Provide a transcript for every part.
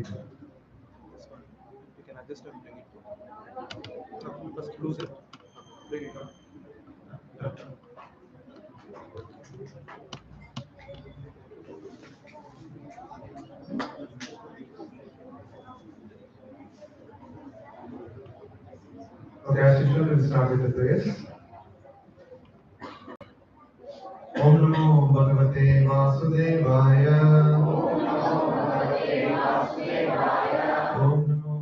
This one, you can adjust and bring it. First lose it. Bring it up. Okay, as usual, we'll start with the prayers. Om Namo Bhagavate Vasudevaya. Om Namo Bhagavate Vasudevaya. Om Namo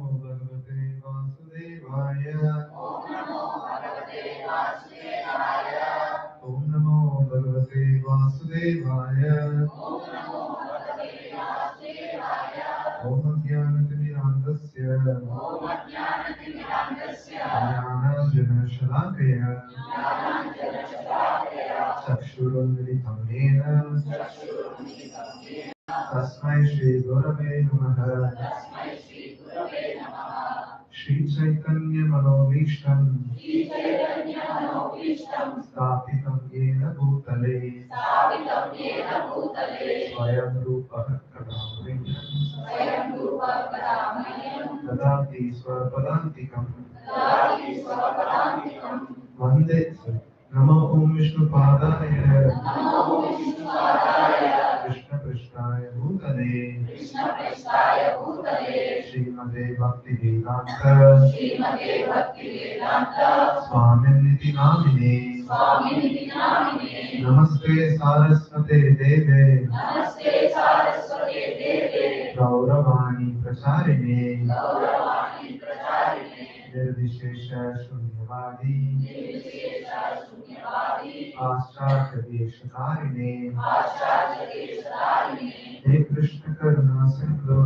Bhagavate Vasudevaya. Om Namo Bhagavate Vasudevaya. Om Namo Bhagavate Vasudevaya. Om Jnanatimirandasya. Om Jnanatimirandasya. Jnananjanashalakaya. Chakshurunmilitam yena. Tasmai Shri Gurave Namaha. Shri Chaitanya Manobhishtam. Sthapitam yena bhutale. Swayam Rupa Kadamriyam. Dadati Swapadantikam. Vande Namo Om Vishnu Padaya. Krishna Krishnaya Bhutale. Srimade Bhakti Vedanta. Swaminiti Namine. Namaste Saraswate Deve. Gauravani Pracharine. Nirvishesha Shunyavadi. Paschatya Deshakarine. He Krishna Karuna Sindhu.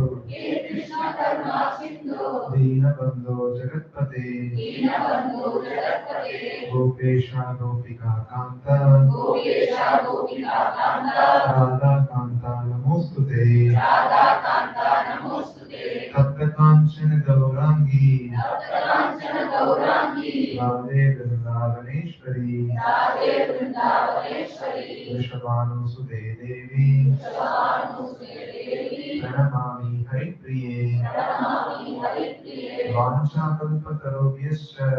Deenabandhu Jagatpate. Gopesha Gopika Kanta. Radha Kanta Namostute. Tapta Kanchana Gaurangi. Radhe Vrindavaneshwari. Vrishabhanusute Devi. Pranamami Haripriye. Vanchakalpatarobhyascha.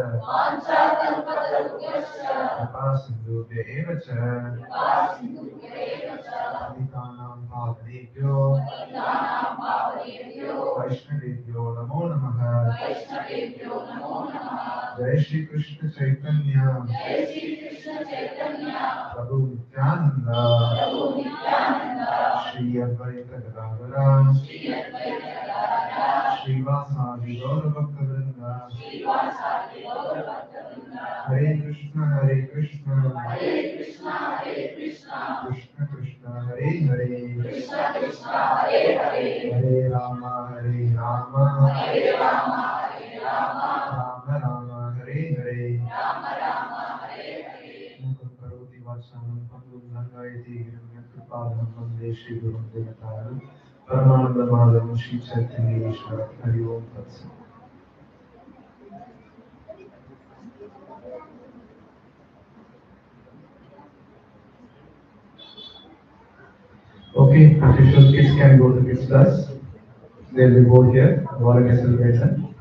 Kripasindhubhya eva cha. Patitanam pavanebhyo. Vaishnavebhyo namo namaha. Jai Shri Krishna Chaitanya. Prabhu Nityananda. Shri Advaita Gadadhara. Shri Vasadi Gaura Bhakta Vrinda. Hare Krishna Hare Krishna. Krishna Krishna Hare Hare. Hare Rama Hare Rama. Rama Rama Hare Hare. Mukam karoti vachanam pandum langayati hiranyakripalham vande Shri Gurum Devataram Paramananda Madhavam Shri Chaitanya Ishvara Hari Om Tat Sat. Okay, official kids can go to kids class. They will be board here. Volunteer celebration.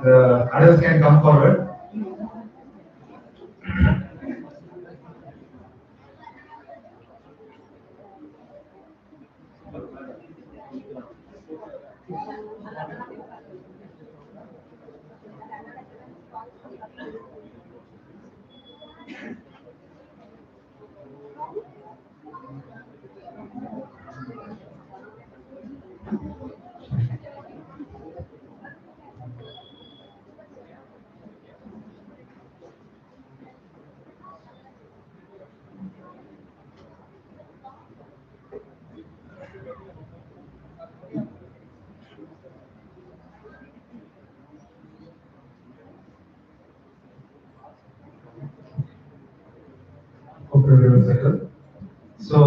The adults can come forward. Hope everyone settled. So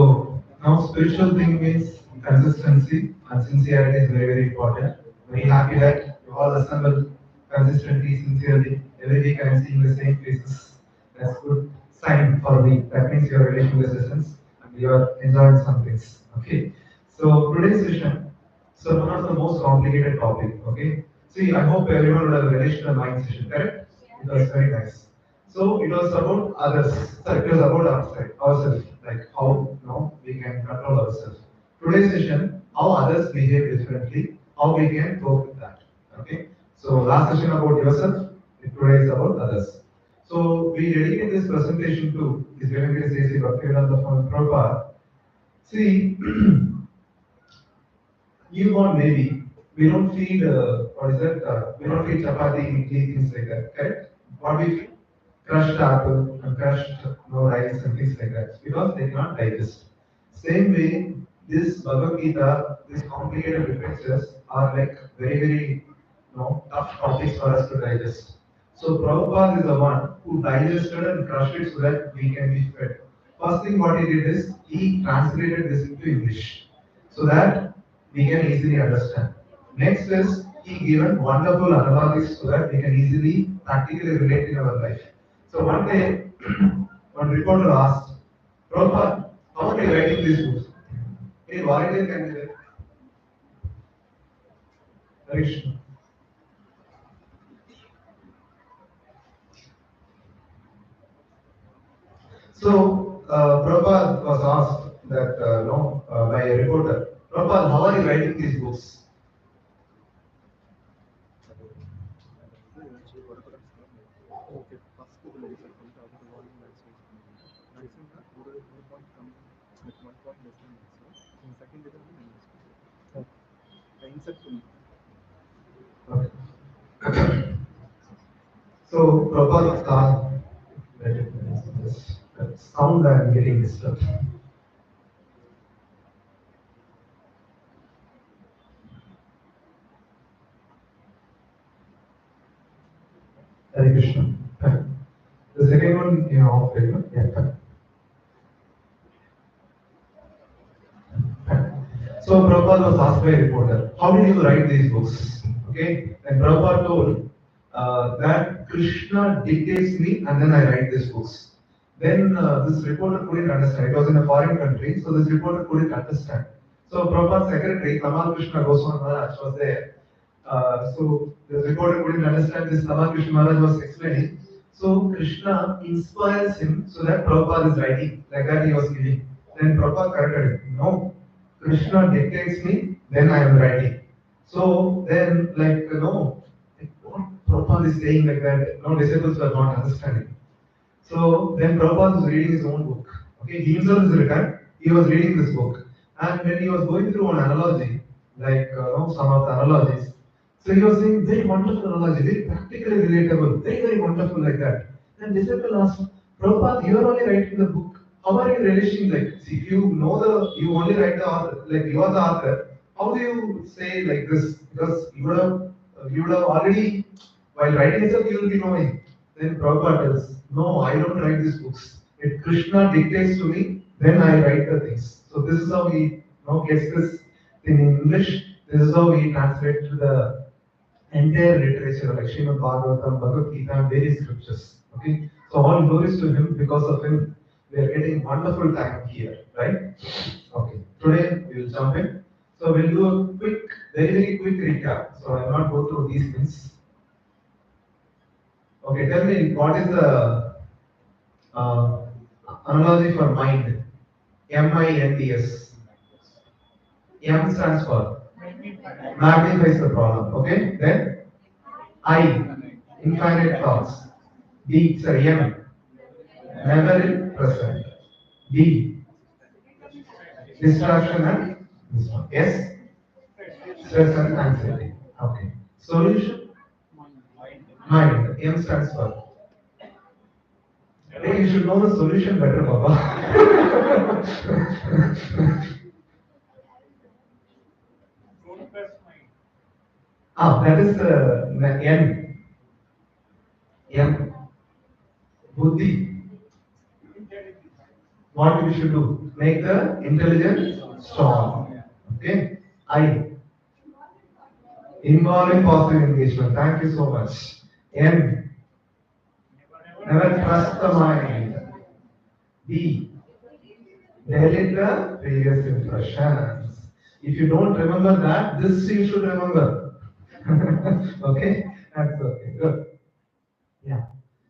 now spiritual thing means consistency and sincerity is very important. Very happy that you all assemble consistently, sincerely. Every week I am seeing the same faces. That's good sign for a week. That means you are ready to the sessions and you are enjoying some things. Okay. So today's session So one of the most complicated topic. Okay. See, I hope everyone would have a relational mind session, correct? It was very nice. So it was about others. So it was about ourselves, like how we can control ourselves. Today's session, how others behave differently, how we can cope with that. Okay. So last session about yourself, today is about others. So we dedicate this presentation to His Divinity Sri Bhaktivedanta Swami Prabhupada. See, newborn baby, we don't feed, what is that? We don't feed chapati, idli, things like that, correct? What we feed? Crushed apple and crushed rice and things like that because they cannot digest. Same way, this Bhagavad Gita, these complicated references are like very tough topics for us to digest. So Prabhupada is the one who digested and crushed it so that we can be fed. First thing what he did is he translated this into English so that we can easily understand. Next is he given wonderful analogies so that we can easily practically relate in our life. So one day, one reporter asked, Prabhupada, how are you writing these books? Any volunteer candidate? Harish. So Prabhupada was asked that by a reporter, Prabhupada, how are you writing these books? Okay, first to the ladies are going to have the volume maximum no point come with 1 point less than maximum. Second is the minimum. The insert to Okay. So Prabhupada was asked, that sound I am getting disturbed. Hare Krishna. The second one, yeah. So Prabhupada was asked by a reporter, how did you write these books? Okay, and Prabhupada told that Krishna dictates me and then I write these books. Then this reporter couldn't understand. It was in a foreign country, so this reporter couldn't understand. So Prabhupada's secretary, Tamal Krishna Goswami Maharaj, was there. So the reporter couldn't understand this. Tamal Krishna Maharaj was explaining. So Krishna inspires him so that Prabhupada is writing. Like that he was giving. Then Prabhupada corrected him. No, Krishna dictates me, then I am writing. So then, like what Prabhupada is saying like that, no disciples were not understanding. So then Prabhupada was reading his own book. Okay, he himself is written, he was reading this book. And when he was going through an analogy, like some of the analogies, so he was saying very wonderful analogy, very practically relatable, very wonderful like that. Then disciple asked, Prabhupada, you are only writing the book. How are you relishing like see, if you know you only write the author, like you are the author, how do you say like this? Because you would have already while writing itself you will be knowing. Then Prabhupada tells, no, I don't write these books. If Krishna dictates to me, then I write the things. So this is how he gets this thing in English. This is how he translates to the entire literature like Srimad Bhagavatam, Bhagavad Gita, and various scriptures. Okay, so all glories to him. Because of him, we are getting wonderful time here, right? Okay, today we will jump in. So we'll do a very quick recap. So I will not go through these things. Okay, tell me what is the uh, analogy for mind? MINDS. M stands for magnifies the problem. Okay, then I, infinite thoughts. D, sorry, M, never in present. D, distraction and distraction. S, stress and anxiety. Okay. Solution? Mind. M stands for. Hey, you should know the solution better, Baba. That is N. M. Buddhi. What we should do? Make the intelligence strong. Okay. I. Involving positive engagement. Thank you so much. N. Never trust the mind. D. Delete the previous impressions. If you don't remember that, this you should remember. Okay, that's okay. Good. Yeah.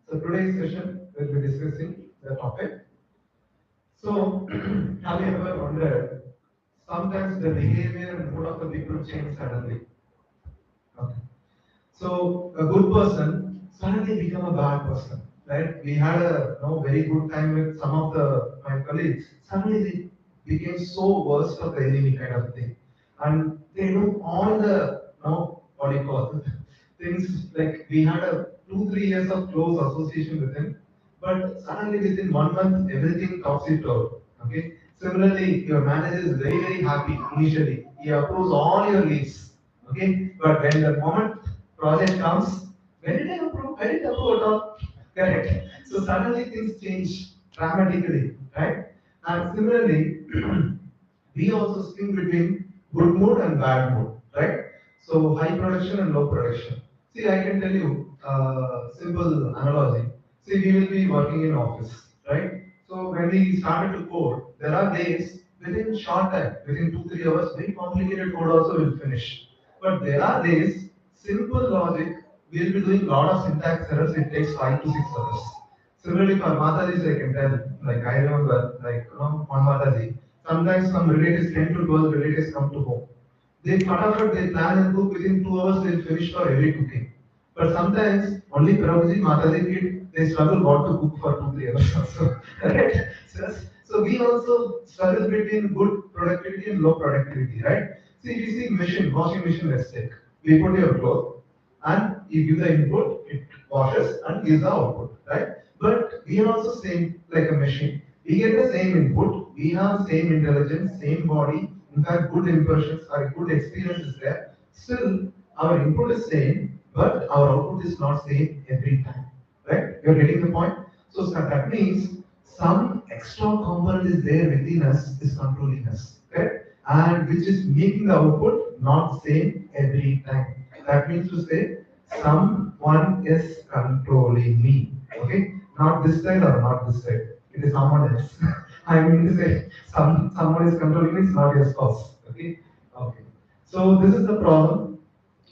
So today's session we'll be discussing the topic. So, have you ever wondered? Sometimes the behavior and mood of the people change suddenly. Okay. So a good person suddenly become a bad person, right? We had a very good time with some of the my colleagues. Suddenly they became so worst of the enemy kind of thing, and they do all the what do you call it? Things like we had a 2 3 years of close association with him, but suddenly within 1 month everything topsy turvy. Okay. Similarly, your manager is very happy initially. He approves all your leaves. Okay, but when the moment project comes, when did I approve? I didn't approve at all. Correct. So suddenly things change dramatically, right? And similarly, we also swing between good mood and bad mood, right? So high production and low production. See, I can tell you simple analogy. See, we will be working in office, right? So when we started to code, there are days within short time, within 2 3 hours, very complicated code also will finish. But there are days, simple logic, we'll be doing a lot of syntax errors, it takes 5 to 6 hours. Similarly, for Mataji's, I can tell, like I remember, like on Mataji, sometimes some relatives, 10 to 12 relatives come to home. They fatapat, they plan and cook within 2 hours, they'll finish for every cooking. But sometimes only Prabhuji, Mataji kid, they struggle what to cook for 2 3 hours also. Right? So we also struggle between good productivity and low productivity, right? See, if you see machine, washing machine, let's take. We put your clothes and you give the input, it washes and gives the output, right? But we are also same like a machine. We get the same input, we have same intelligence, same body, in fact, good impressions or good experience is there. Still, our input is same, but our output is not same every time, right? You're getting the point? So that means some extra component is there within us, is controlling us, correct? And which is making the output not same every time. That means to say someone is controlling me. Okay, not this side or not this side. It is someone else. I mean to say someone is controlling me. It's not your spouse. Okay. Okay. So this is the problem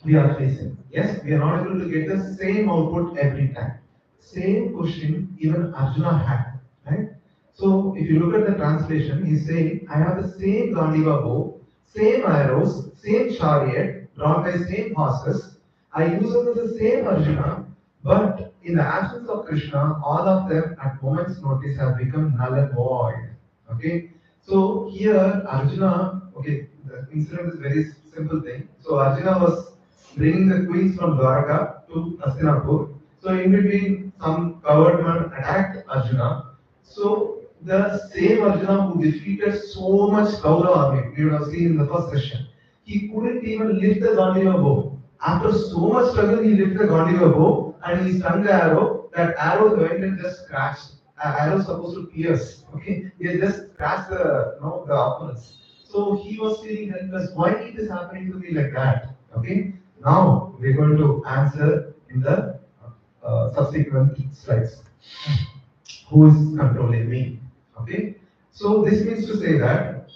we are facing. Yes, we are not able to get the same output every time. Same question even Arjuna had, right? So if you look at the translation, he's saying, I have the same Gandiva bow, same arrows, same chariot, drawn by same horses. I use them as the same Arjuna, but in the absence of Krishna, all of them at moment's notice have become null and void. Okay? So here Arjuna, okay, the incident is very simple thing. So Arjuna was bringing the queens from Dwarka to Hastinapur. So in between, some coward man attacked Arjuna. So the same Arjuna who defeated so much Kaurava army, we would have seen in the first session, he couldn't even lift the Gandiva bow. After so much struggle, he lifted the Gandiva bow and he stung the arrow. That arrow went and just scratched. Arrow is supposed to pierce. Okay, he had just scratched the opponents. So he was feeling helpless. Why is this happening to me like that? Okay. Now we're going to answer in the subsequent slides. Who is controlling me? Okay. So this means to say that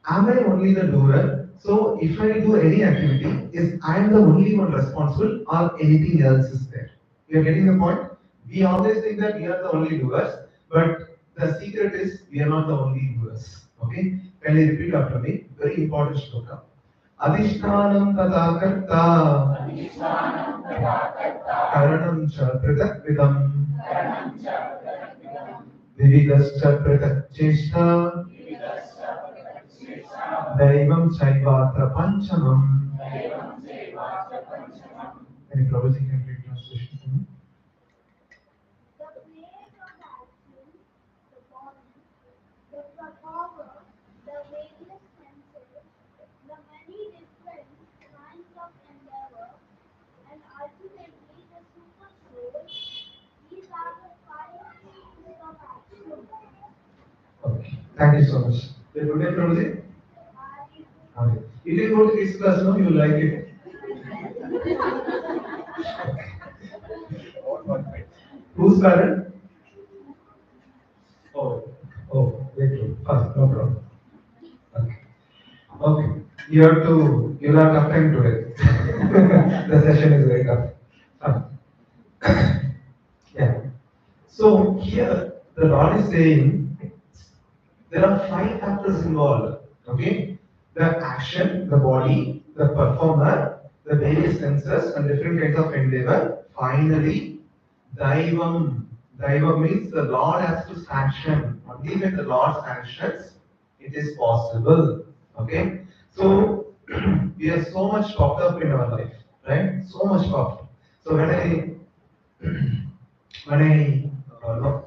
am I only the doer? So if I do any activity, is I am the only one responsible or anything else is there? You are getting the point? We always think that we are the only doers, but the secret is we are not the only doers. Okay? Can you repeat after me? Very important shloka. Adhishtanam tata karta karanam cha pratak vidam vividascha pratak cheshta Daivam Chaivatra Panchamam. Any Prabhuji can read translation to me? The creator of action, the body, the power, the various senses, the many different kinds of endeavor, and ultimately the super soul, these are the five themes of action. Okay. Thank you so much. Did you get Prabhuji? Okay. You didn't go to kids class, no? You like it. Whose parent? Oh, oh, very good. Fine, no problem. Okay. Okay. you'll have tough time today. The session is very tough. Yeah. So here the Lord is saying there are five factors involved. Okay, the action, the body, the performer, the various senses, and different kinds of endeavor. Finally, Daivam. Daivam means the Lord has to sanction. Only when the Lord sanctions, it is possible. Okay, so we are so much popped up in our life, right? So much popped. So when no,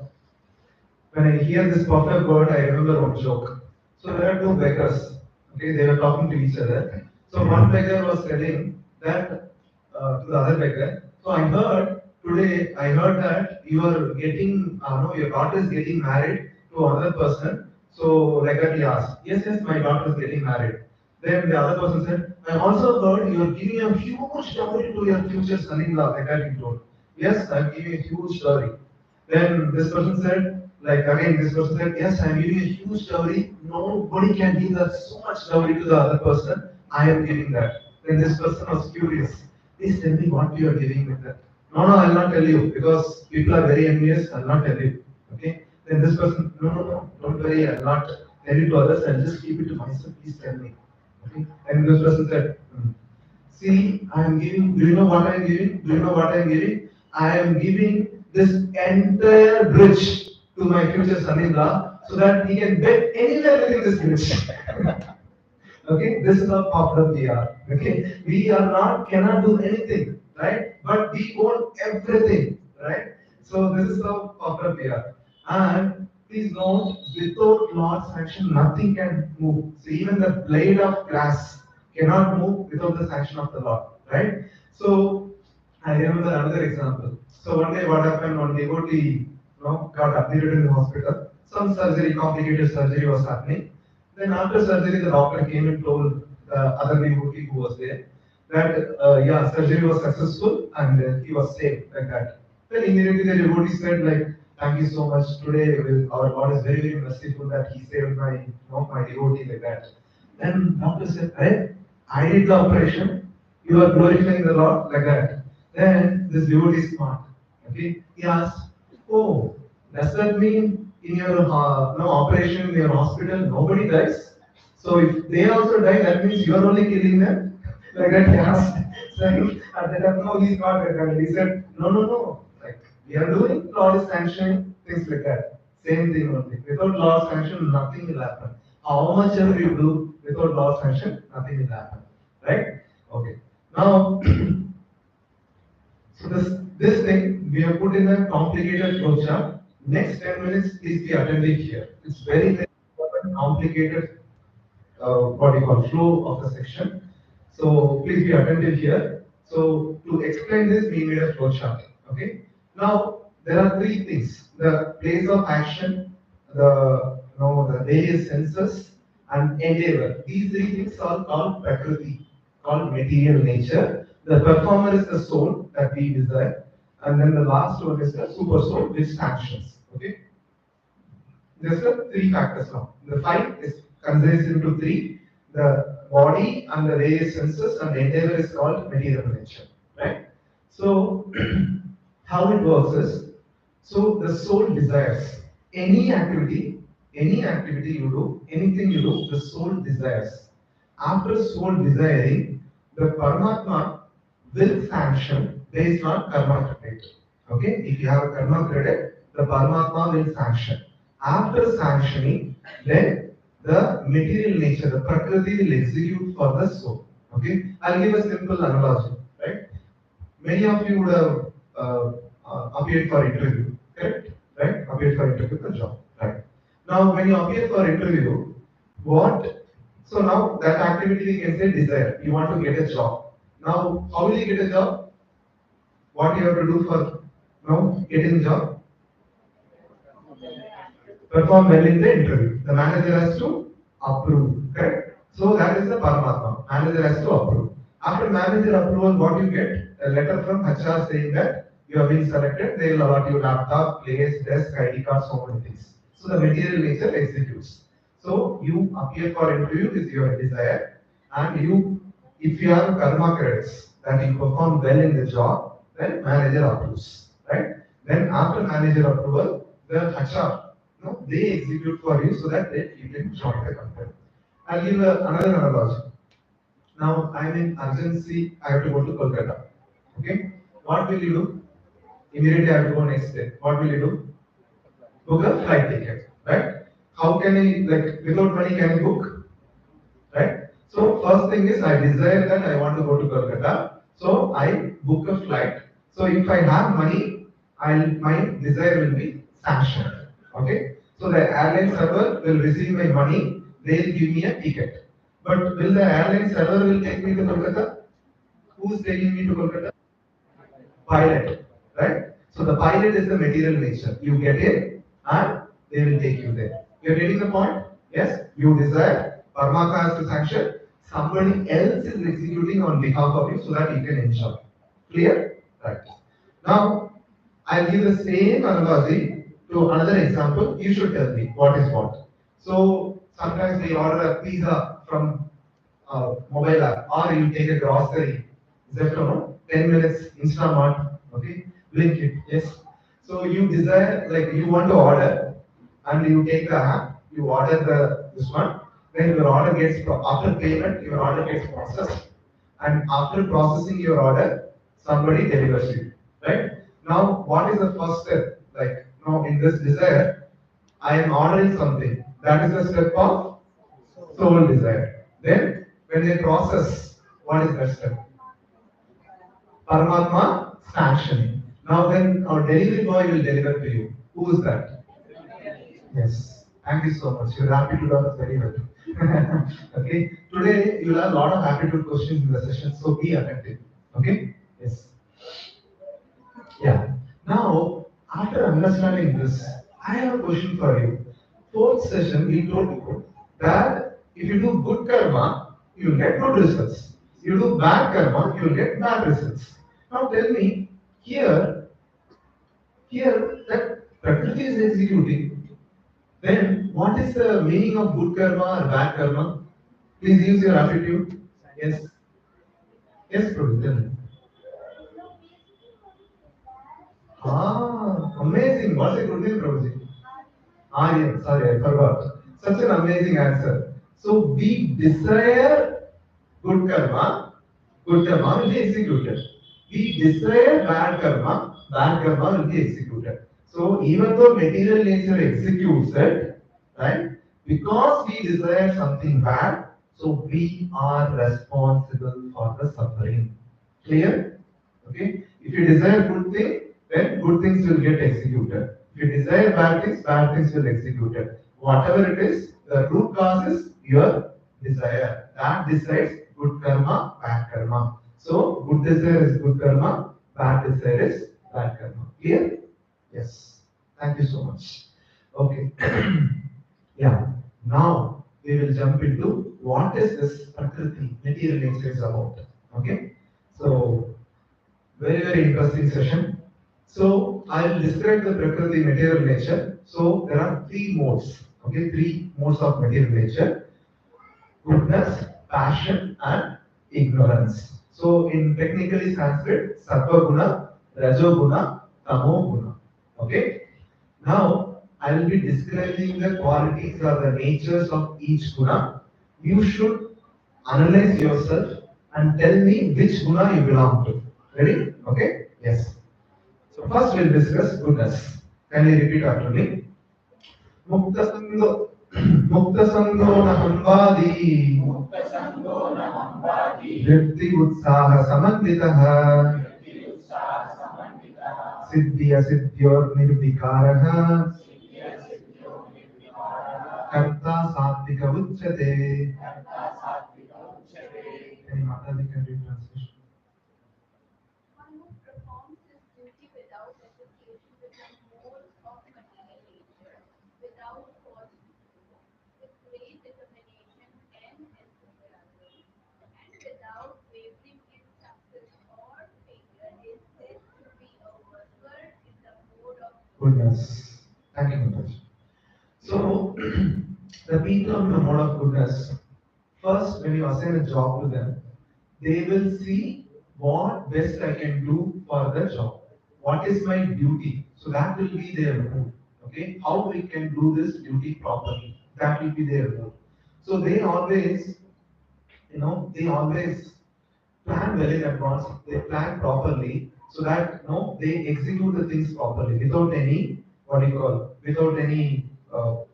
when I hear this perfect word, I remember one joke. So there are two beggars. Okay, they were talking to each other. So one beggar was telling that to the other beggar. So I heard that you are getting, no, your daughter is getting married to another person. So like that he asked, yes, yes, my daughter is getting married. Then the other person said, I also heard you are giving a huge dowry to your future son-in-law. Like that he told. Yes, I'm giving a huge dowry. Then this person said, like again, this person said, yes, I'm giving a huge dowry. Nobody can give that so much dowry to the other person. I am giving that. Then this person was curious. Please tell me what you are giving with that. No, no, I'll not tell you because people are very envious. I'll not tell you. Okay. Then this person, no, no, no, don't worry. I'll not tell you to others. I'll just keep it to myself. Please tell me. Okay. And this person said, see, I am giving, do you know what I am giving? Do you know what I am giving? I am giving this entire bridge to my future son-in-law so that he can bed anywhere within this bridge. Okay, this is how popular we are. Okay, we are not cannot do anything, right? But we own everything, right? So this is how popular we are. And please note, without Lord's sanction, nothing can move. So even the blade of grass cannot move without the sanction of the Lord, right? So I remember another example. So one day, what happened? One devotee, got admitted in the hospital. Some surgery, complicated surgery was happening. Then after surgery, the doctor came and told the other devotee who was there that yeah, surgery was successful and he was safe like that. Then immediately the devotee said like, thank you so much. Today our God is very very merciful that He saved my devotee like that. Then doctor said, hey, I did the operation. You are glorifying the Lord like that. Then this devotee is smart. Okay, he asked, oh, does that mean in your no operation in your hospital nobody dies? So if they also die, that means you are only killing them. Like that he asked. So at that time, no, he's not like that. He said, no, no, no. Like we are doing, Lord is sanctioning things like that. Same thing only. Without Lord's sanction, nothing will happen. How much ever you do without Lord's sanction, nothing will happen. Right? Okay. Now so this thing we have put in a complicated flowchart. Next 10 minutes, please be attentive here. It's very, very important, complicated what you call flow of the section. So please be attentive here. So to explain this, we made a flowchart. Okay. Now there are three things: the place of action, the various senses, and endeavor. These three things are called prakriti, called material nature. The performer is the soul that we desire, and then the last one is the super soul, which sanctions. Okay. There's three factors now. The five is considered into three. The body and the various senses and the endeavor is called material nature. Right? So how it works is, so the soul desires any activity you do, anything you do, the soul desires. After soul desiring, the Paramatma will sanction based on karma credit. Okay, if you have a karma credit, the Paramatma will sanction. After sanctioning, then the material nature, the Prakriti will execute for the soul. Okay, I'll give a simple analogy. Right, many of you would have appeared for interview, correct? Right, appeared for interview for job. Right. Now, when you appear for interview, what? So now that activity we can say desire. You want to get a job. Now, how will you get a job? What you have to do for getting a job? Perform well in the interview. The manager has to approve. Correct? So that is the Paramatma. Manager has to approve. After manager approval, what you get? A letter from HR saying that you have been selected. They will allot you laptop, place, desk, ID card, so many things. So the material nature executes. So you appear for interview with your desire, And you, if you have karma credits that you perform well in the job, then manager approves, right? Then after manager approval, the HR, they execute for you so that you can join the company. I'll give another analogy. Now I'm in urgency, I have to go to Kolkata. Okay? What will you do? Immediately I have to go next day. What will you do? Book a flight ticket, right? How can I, like, without money, can I book? Right? So first thing is I desire that I want to go to Kolkata. So I book a flight. So if I have money, my desire will be sanctioned. Okay? So the airline server will receive my money, they'll give me a ticket. But will the airline server will take me to Kolkata? Who is taking me to Kolkata? Pilot, right? So the pilot is the material nature. You get in and they will take you there. You're getting the point? Yes? You desire, Parmaka has to sanction, somebody else is executing on behalf of you so that you can enjoy. Clear? Right. Now, I'll give the same analogy to another example. You should tell me what is what. So sometimes we order a pizza from mobile app, or you take a grocery, Zepto, no? 10 minutes, Instamart, okay? Blink it, yes. So you desire, like you want to order, and you take the app, you order this one, then your order gets, after payment, your order gets processed, and after processing your order, somebody delivers you, right? Now, what is the first step? Like, now in this desire, I am ordering something. That is the step of soul desire. Then, when they process, what is that step? Paramatma sanctioning. Now, then our delivery boy will deliver to you. Who is that? Yes. Thank you so much. Your aptitude was very well. Okay. Today, you'll have a lot of aptitude questions in the session, so be attentive. Okay. Yes. Yeah. Now, after understanding this, I have a question for you. Fourth session, we told you that if you do good karma, you will get good results. You do bad karma, you will get bad results. Now tell me, here, here that Prakriti is executing, then what is the meaning of good karma or bad karma? Please use your attitude. Yes. Yes, Prabhu, tell me. Ah, amazing. What's a good name, Prabhuji? Aryan, sorry, I forgot. Such an amazing answer. So we desire good karma will be executed. We desire bad karma will be executed. So even though material nature executes it, right? Because we desire something bad, so we are responsible for the suffering. Clear? Okay? If you desire good thing, then good things will get executed. If you desire bad things will executed. Whatever it is, the root cause is your desire. That decides good karma, bad karma. So good desire is good karma, bad desire is bad karma. Clear? Yes. Thank you so much. Okay. Yeah. Now we will jump into what is this Prakriti, material nature is about. Okay. So very, very interesting session. So I will describe the Prakriti material nature. So there are three modes. Okay, three modes of material nature: goodness, passion, and ignorance. So in technically Sanskrit, Sattva Guna, Rajo Guna, Tamo Guna. Okay. Now I will be describing the qualities or the natures of each guna. You should analyze yourself and tell me which guna you belong to. Ready? Okay? Yes. So first we'll discuss goodness. Can you repeat after me? Mukta Sangho Mukta Sangho Nahambadi Vritti Utsaha Samanditaha Siddhya Siddhyor Nirvikaraha Karta Sattvika Uchyate. Any Mataji can read translation. One who performs his duty without association with the modes of material nature, without false ego, with great determination and enthusiasm, and without wavering in success or failure, is said to be a worker in the mode of goodness. Goodness. Thank you, Mataji. So, the people of the mode of goodness, First, when you assign a job to them, they will see what best I can do for the job. What is my duty? So that will be their mood. Okay, how we can do this duty properly. That will be their mood. So they always plan well in advance. They plan properly so that they execute the things properly without any what do you call without any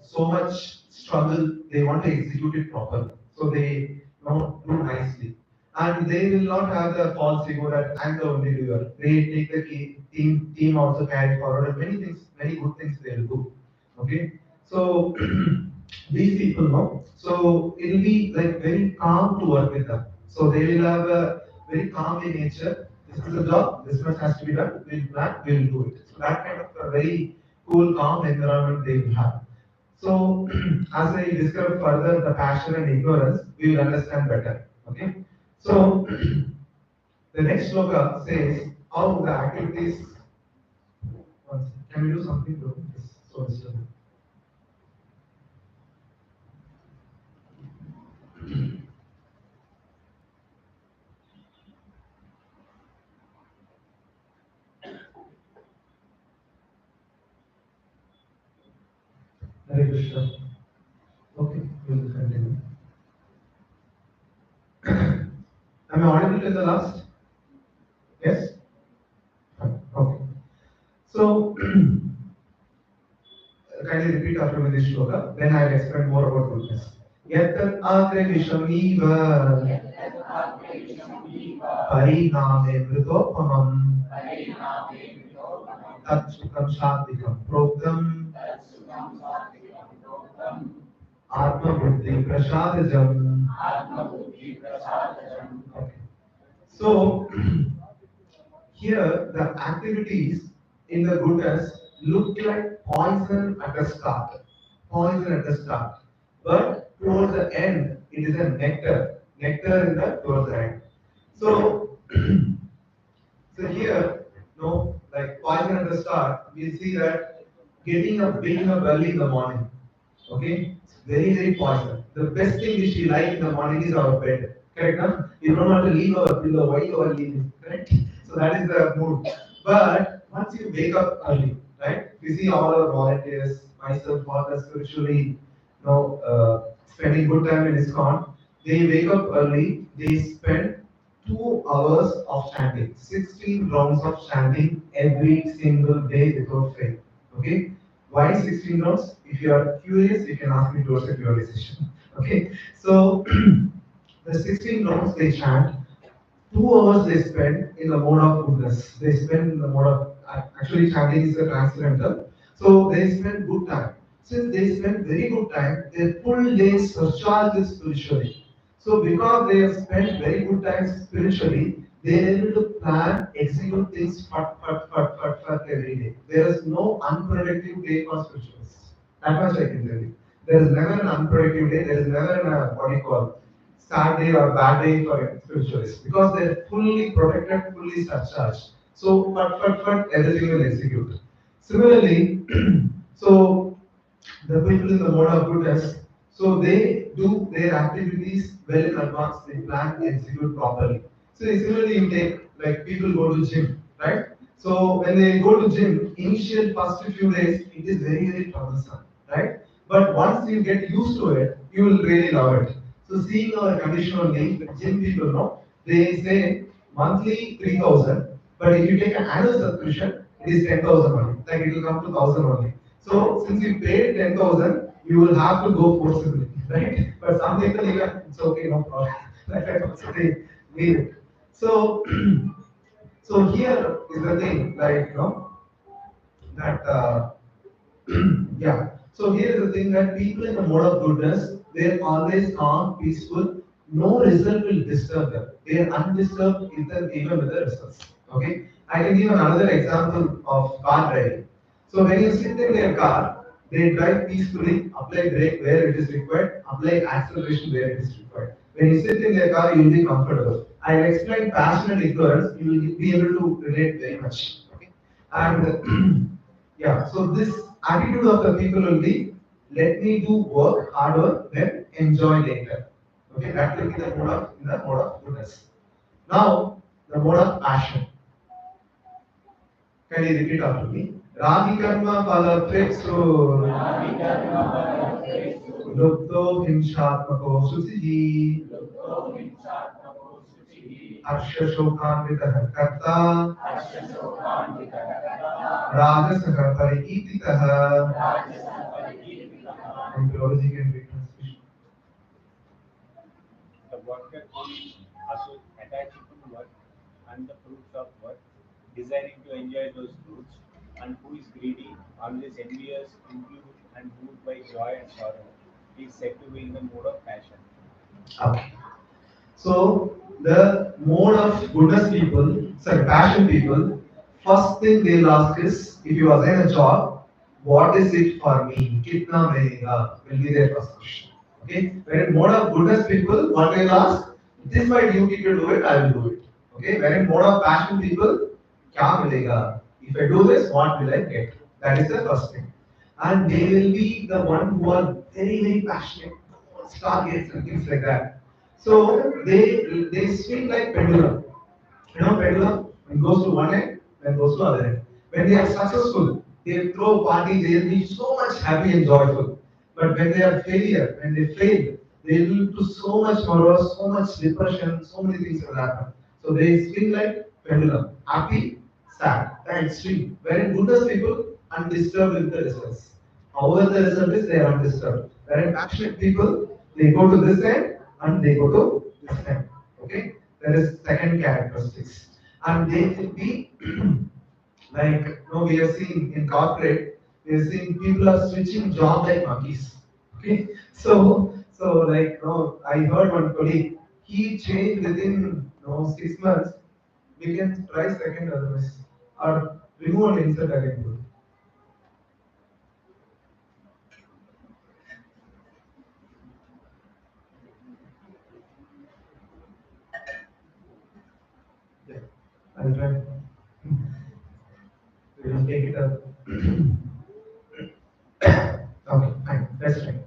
so much struggle. They want to execute it properly, so they do nicely, and they will not have the false ego that I'm the only doer. They take the team also carry forward and many things, many good things they will do. Okay, so these people know. So it will be like very calm to work with them. So they will have a very calm in nature. This is a job. This much has to be done. We'll plan. We'll do it. So that kind of a very cool, calm environment they will have. So as I discover further the passion and ignorance, we will understand better. Okay. So the next sloka says how the activities. Can we do something? Bro? This is so disturbing. Hare Krishna. Okay, we will continue. Am I audible till the last? Yes? Fine. Okay. So, kindly repeat after me this shloka, then I will explain more about goodness. Yat agre vishamiva pariname vritopamam tat sukam satvikam proktam atma buddhi prasadajam. Okay. So, here, the activities in the goodness look like poison at the start. Poison at the start. But towards the end, it is a nectar. Nectar in the towards the end. So, so here, like poison at the start, we see that waking up early in the morning. Okay, it's very very poison. The best thing which we like in the morning is our bed. Correct? Huh? We don't want to leave our pillow. Why our leaving? Correct? So that is the mood. But once you wake up early, right? We see all our volunteers, myself, fathers, spiritually, spending good time in ISKCON. They wake up early. They spend 2 hours of chanting, 16 rounds of chanting every single day without fail. Okay? Why 16 rounds? If you are curious, you can ask me towards the Q&A session. Okay? So, the 16 rounds they chant, 2 hours they spend in the mode of goodness. They spend in the mode of actually chanting is a transcendental. So they spend good time. Since they spend very good time, their full day surcharges spiritually. So because they have spent very good time spiritually, they are able to plan, execute things fat every day. There is no unproductive day for spiritualists. That much I can tell you. There is never an unproductive day. There is never an what do you call sad day or bad day for spiritualists because they're fully protected, fully surcharged. So, everything will execute. Similarly, so the people in the mode of goodness, so they do their activities well in advance, they plan, execute properly. So similarly, you take like people go to gym, right? So when they go to gym, initial first few days, it is very, very troublesome, right? But once you get used to it, you will really love it. So seeing our condition only, the gym people know, they say monthly 3,000, but if you take an annual subscription, it is 10,000 only. Like it will come to 1,000 only. So since you paid 10,000, you will have to go forcibly, right? But some people even it's okay, no problem. Like that also they leave it. So so here is the thing, like that yeah. So here is the thing that people in the mode of goodness, they're always calm, peaceful. No result will disturb them. They are undisturbed even with the results. Okay. I can give another example of car driving. So when you sit in their car, they drive peacefully, apply brake where it is required, apply acceleration where it is required. When you sit in their car, you will be comfortable. I'll explain passion and ignorance, you will be able to relate very much. Okay. And yeah, so this attitude of the people will be let me do work harder, then enjoy later. Okay, that will be the mode of in the mode of goodness. Now, the mode of passion. Can you repeat after me? Ragi karma phala preksu lupto hinshatmako sucihi harsha shokanvitah karta rajasah parikititah. And Prabhuji can read translation. The worker who is attached to work and the fruits of work, desiring to enjoy those fruits, and who is greedy, always envious, impure, and moved by joy and sorrow, is said to be in the mood of passion. Okay. So the mode of goodness people, sorry, passion people, first thing they'll ask is if you assign a job, what is it for me? Kitna milega will be their first question. Okay. Wherein mode of goodness people, what they'll ask, this my duty to do it, I will do it. Okay. Wherein mode of passion people, kya milega? If I do this, what will I get? That is the first thing. And they will be the one who are very, very passionate, stargates and things like that. So they swing like pendulum. You know pendulum? It goes to one end, then goes to other end. When they are successful, they throw party, they will be so much happy and joyful. But when they are failure, when they fail, they will do so much morose, so much depression, so many things will happen. So they swing like pendulum. Happy, sad, the extreme. Wherein goodness people undisturbed with the results. However, the result is they are undisturbed. Wherein passionate people, they go to this end and they go to this end. Okay? That is second characteristics. And they will be like we are seeing in corporate, we are seeing people are switching job like monkeys. Okay, so like I heard one colleague, he changed within 6 months. We can try second otherwise or remove and insert again. Yeah, I'll try. We will take it up. Okay, fine. That's right.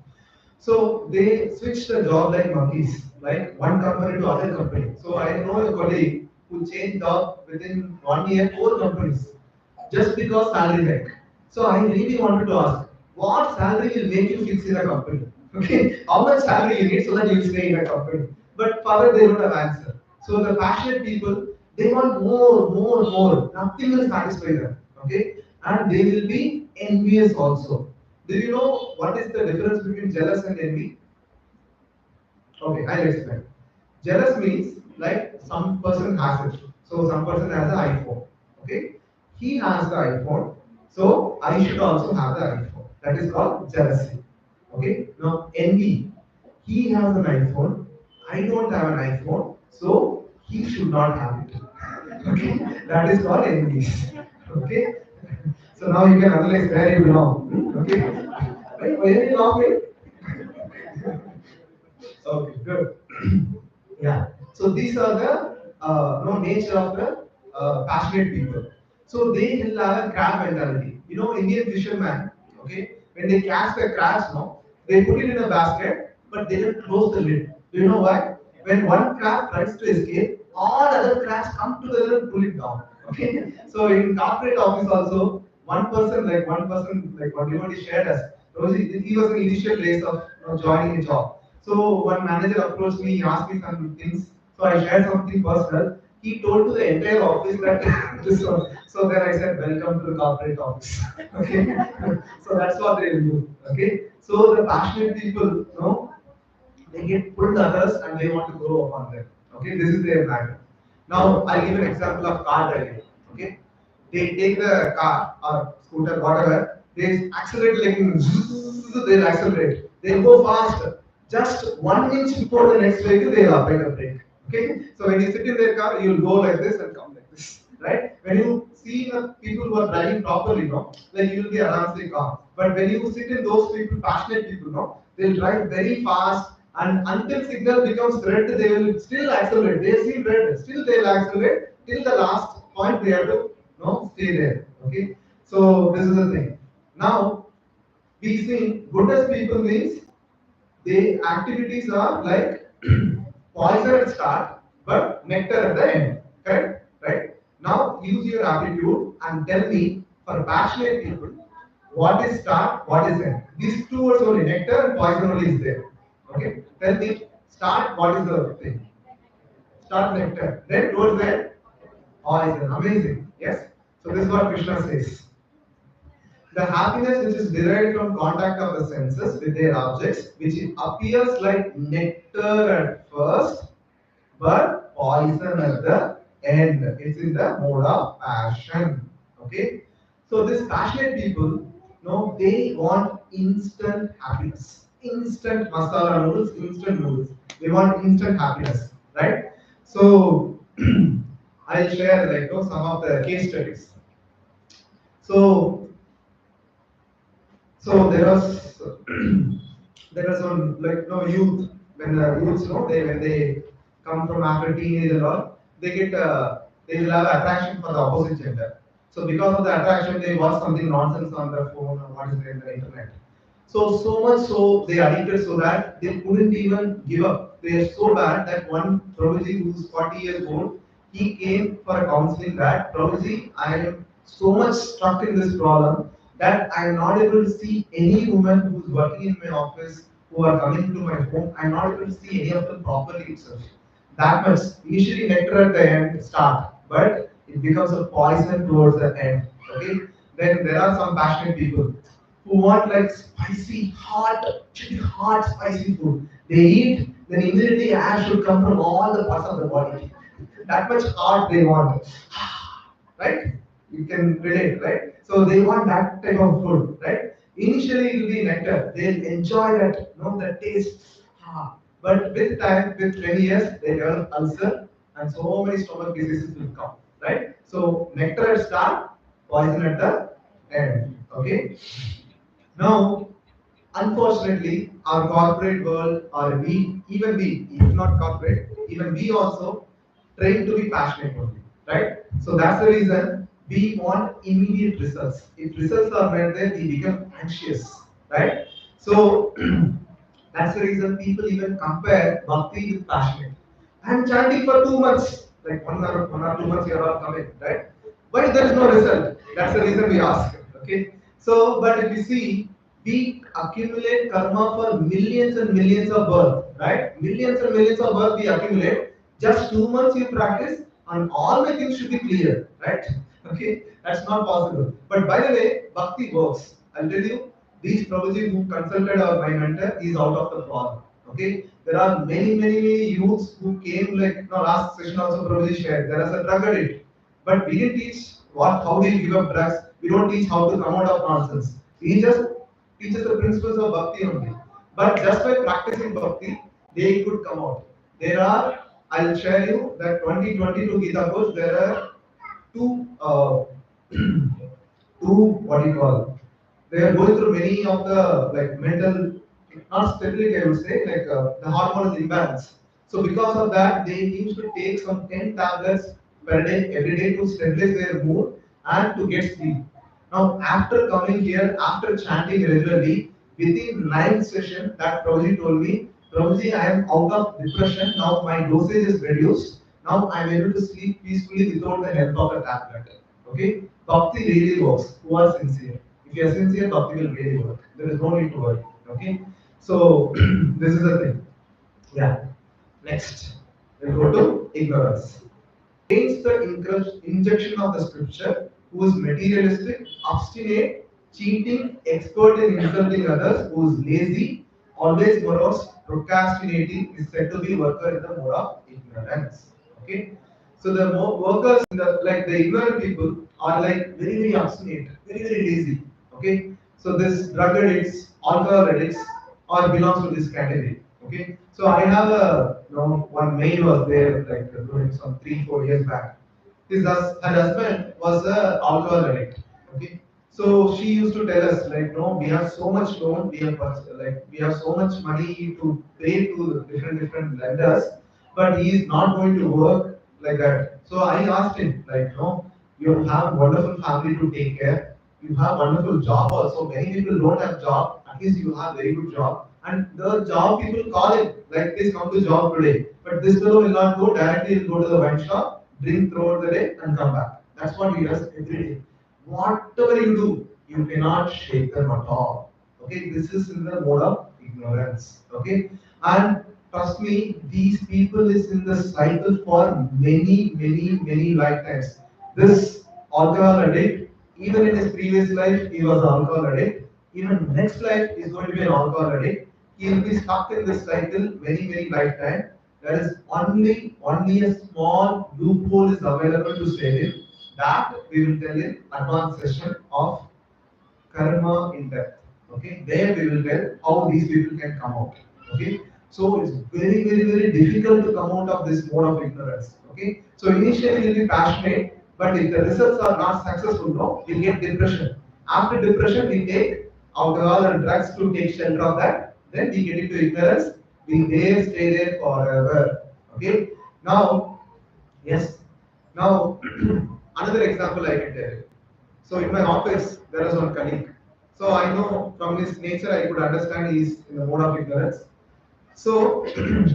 So they switched the job like monkeys, like one company to other company. So I know a colleague who changed job within 1 year, 4 companies, just because salary hike. So I really wanted to ask, what salary will make you fix in a company? Okay, how much salary you need so that you stay in a company? But father, they don't have answer. So the passionate people, they want more, more, more. Nothing will satisfy them. Okay, and they will be envious also. Do you know what is the difference between jealous and envy? Okay, I'll explain. Jealous means like some person has it. So some person has an iPhone. Okay, he has the iPhone. So I should also have the iPhone. That is called jealousy. Okay. Now envy. He has an iPhone. I don't have an iPhone. So he should not have it. Okay. That is called envy. Okay. So now you can analyze where you belong. Okay. Right? Why are you laughing? Okay, good. Yeah. So these are the nature of the passionate people. So they will have a crab mentality. Indian fishermen. Okay, when they catch the crabs, they put it in a basket, but they don't close the lid. Do you know why? When one crab tries to escape, all other crabs come together and pull it down. Okay. So in corporate office also, one person like one devotee shared us. He was in initial days of joining a job. So one manager approached me, he asked me some things. So I shared something personal. He told to the entire office that this one. So then I said, welcome to the corporate office. Okay. So that's what they will do. Okay. So the passionate people, they get pulled others and they want to grow upon them. Okay, this is their matter. Now I'll give an example of car driving. Okay, they take the car or scooter, whatever, they accelerate like they'll accelerate. They'll go fast. Just 1 inch before the next vehicle, they'll apply the brake. Okay, so when you sit in their car, you'll go like this and come like this, right? When you see the people who are driving properly, like you'll be around the car. But when you sit in those people, passionate people, they'll drive very fast and until signal becomes red, they will still accelerate. They see red, still they'll accelerate till the last point they have to stay there. Okay. So this is the thing. Now we see goodness people means the activities are like poison at start, but nectar at the end. Correct? Right? Now use your aptitude and tell me for passionate people what is start, what is end. These two words only, nectar and poison only is there. Okay? Tell me start, what is the thing? Start nectar. Then towards the end, poison. Amazing. Yes? So this is what Krishna says. The happiness which is derived from contact of the senses with their objects, which appears like nectar at first, but poison at the end. It's in the mode of passion. Okay? So these passionate people, they want instant happiness. Instant masala noodles, instant noodles. They want instant happiness, right? So I'll share some of the case studies. So So there was there was some youth, when the youths they when they come from after teenage and all, they will have attraction for the opposite gender. So because of the attraction they watch something nonsense on their phone or what is there in the internet. So much so they addicted so that they couldn't even give up. They are so bad that one Prabhuji who's 40 years old, he came for a counseling that Prabhuji, I am so much stuck in this problem that I am not able to see any woman who's working in my office who are coming to my home. I am not able to see any of them properly itself. That much. Initially nectar at the end start, but it becomes a poison towards the end. Okay. Then there are some passionate people who want like spicy, hot, chili hot, spicy food. They eat, then immediately ash should come from all the parts of the body. That much hot they want, right? You can relate, right? So they want that type of food, right? Initially it will be nectar. They'll enjoy that, the taste. But with time, with 20 years, they develop ulcer and so many stomach diseases will come, right? So nectar at start, poison at the end. Okay. Now, unfortunately, our corporate world, or even we, if not corporate, even we also train to be passionate only, right? So that's the reason we want immediate results. If results are not there, we become anxious, right? So that's the reason people even compare bhakti with passionate. I'm chanting for 2 months, like 1 or 2 months, you are all coming, right? Why there is no result? That's the reason we ask. Okay. So, but if you see, we accumulate karma for millions and millions of birth, right? Millions and millions of birth we accumulate. Just 2 months you practice, and all my things should be clear, right? Okay, that's not possible. But by the way, bhakti works. I'll tell you, these Prabhuji who consulted my mentor is out of the problem. Okay, there are many youths who came like last session also Prabhuji shared. There is a drug addict, but we didn't teach how do you give up drugs. We don't teach how to come out of nonsense. We just teaches the principles of bhakti only. But just by practicing bhakti, they could come out. There are, I'll share you that 2022 Gita Course, there are two, two, what do you call? They are going through many of the like mental, not stability, I would say, like the hormonal imbalance. So because of that, they used to take some 10 tablets per day, every day to stabilize their mood and to get sleep. Now, after coming here, after chanting regularly, within 9 sessions, that Prabhuji told me, Prabhuji, I am out of depression. Now my dosage is reduced. Now I am able to sleep peacefully without the help of a tablet. Okay? Bhakti really works. Who are sincere? If you are sincere, Bhakti will really work. There is no need to worry. Okay? So, this is the thing. Yeah. Next, we'll go to ignorance. Against the injection of the scripture, who is materialistic, obstinate, cheating, expert in insulting others, who is lazy, always morose, procrastinating, is said to be worker in the mode of ignorance. Okay, so the workers, like the ignorant people, are like very obstinate, very lazy. Okay, so this drug addicts, alcohol addicts, or belongs to this category. Okay, so I have a one maid was there like doing some 3 4 years back. Her husband was a alcohol addict. Okay, so she used to tell us like, no, we have so much loan, we have so much money to pay to different lenders, but he is not going to work like that. So I asked him like, no, you have wonderful family to take care. You have wonderful job also. Many people don't have job. At least you have very good job. And the job people call him, like, please come to job today. But this fellow will not go directly, he'll go to the wine shop, drink throughout the day, and come back. That's what he does every day. Whatever you do, you cannot shake them at all. Okay, this is in the mode of ignorance. Okay, and trust me, these people is in the cycle for many, many, many lifetimes. This alcohol addict, even in his previous life, he was an alcohol addict. Even next life is going to be an alcohol addict. He will be stuck in this cycle very, very lifetime. There is only a small loophole is available to save him. That we will tell in advanced session of karma in depth. Okay, there we will tell how these people can come out. Okay, so it's very, very, very difficult to come out of this mode of ignorance. Okay, so initially you'll be passionate, but if the results are not successful, no, we get depression. After depression, we take alcohol and drugs to take shelter of that. Then we get into ignorance. We there stay there forever. Okay, now yes, now another example I can tell you. So in my office, there was one colleague. So I know from his nature, I could understand he's in the mode of ignorance. So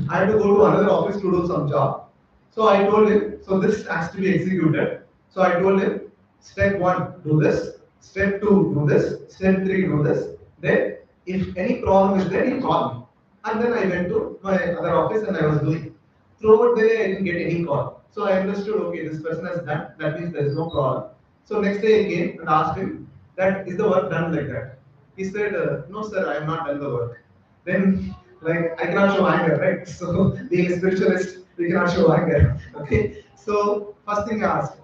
I had to go to another office to do some job. So I told him, so this has to be executed. So I told him, step one, do this. Step two, do this. Step three, do this. Then, if any problem is there, you call me. And then I went to my other office and I was doing. Throughout the day, I didn't get any call. So I understood, okay, this person has done. That means there is no problem. So next day I came and asked him, that is the work done like that? He said, no, sir, I have not done the work. Then, like, I cannot show anger, right? So, being a spiritualist, we cannot show anger. Okay. So, first thing I asked,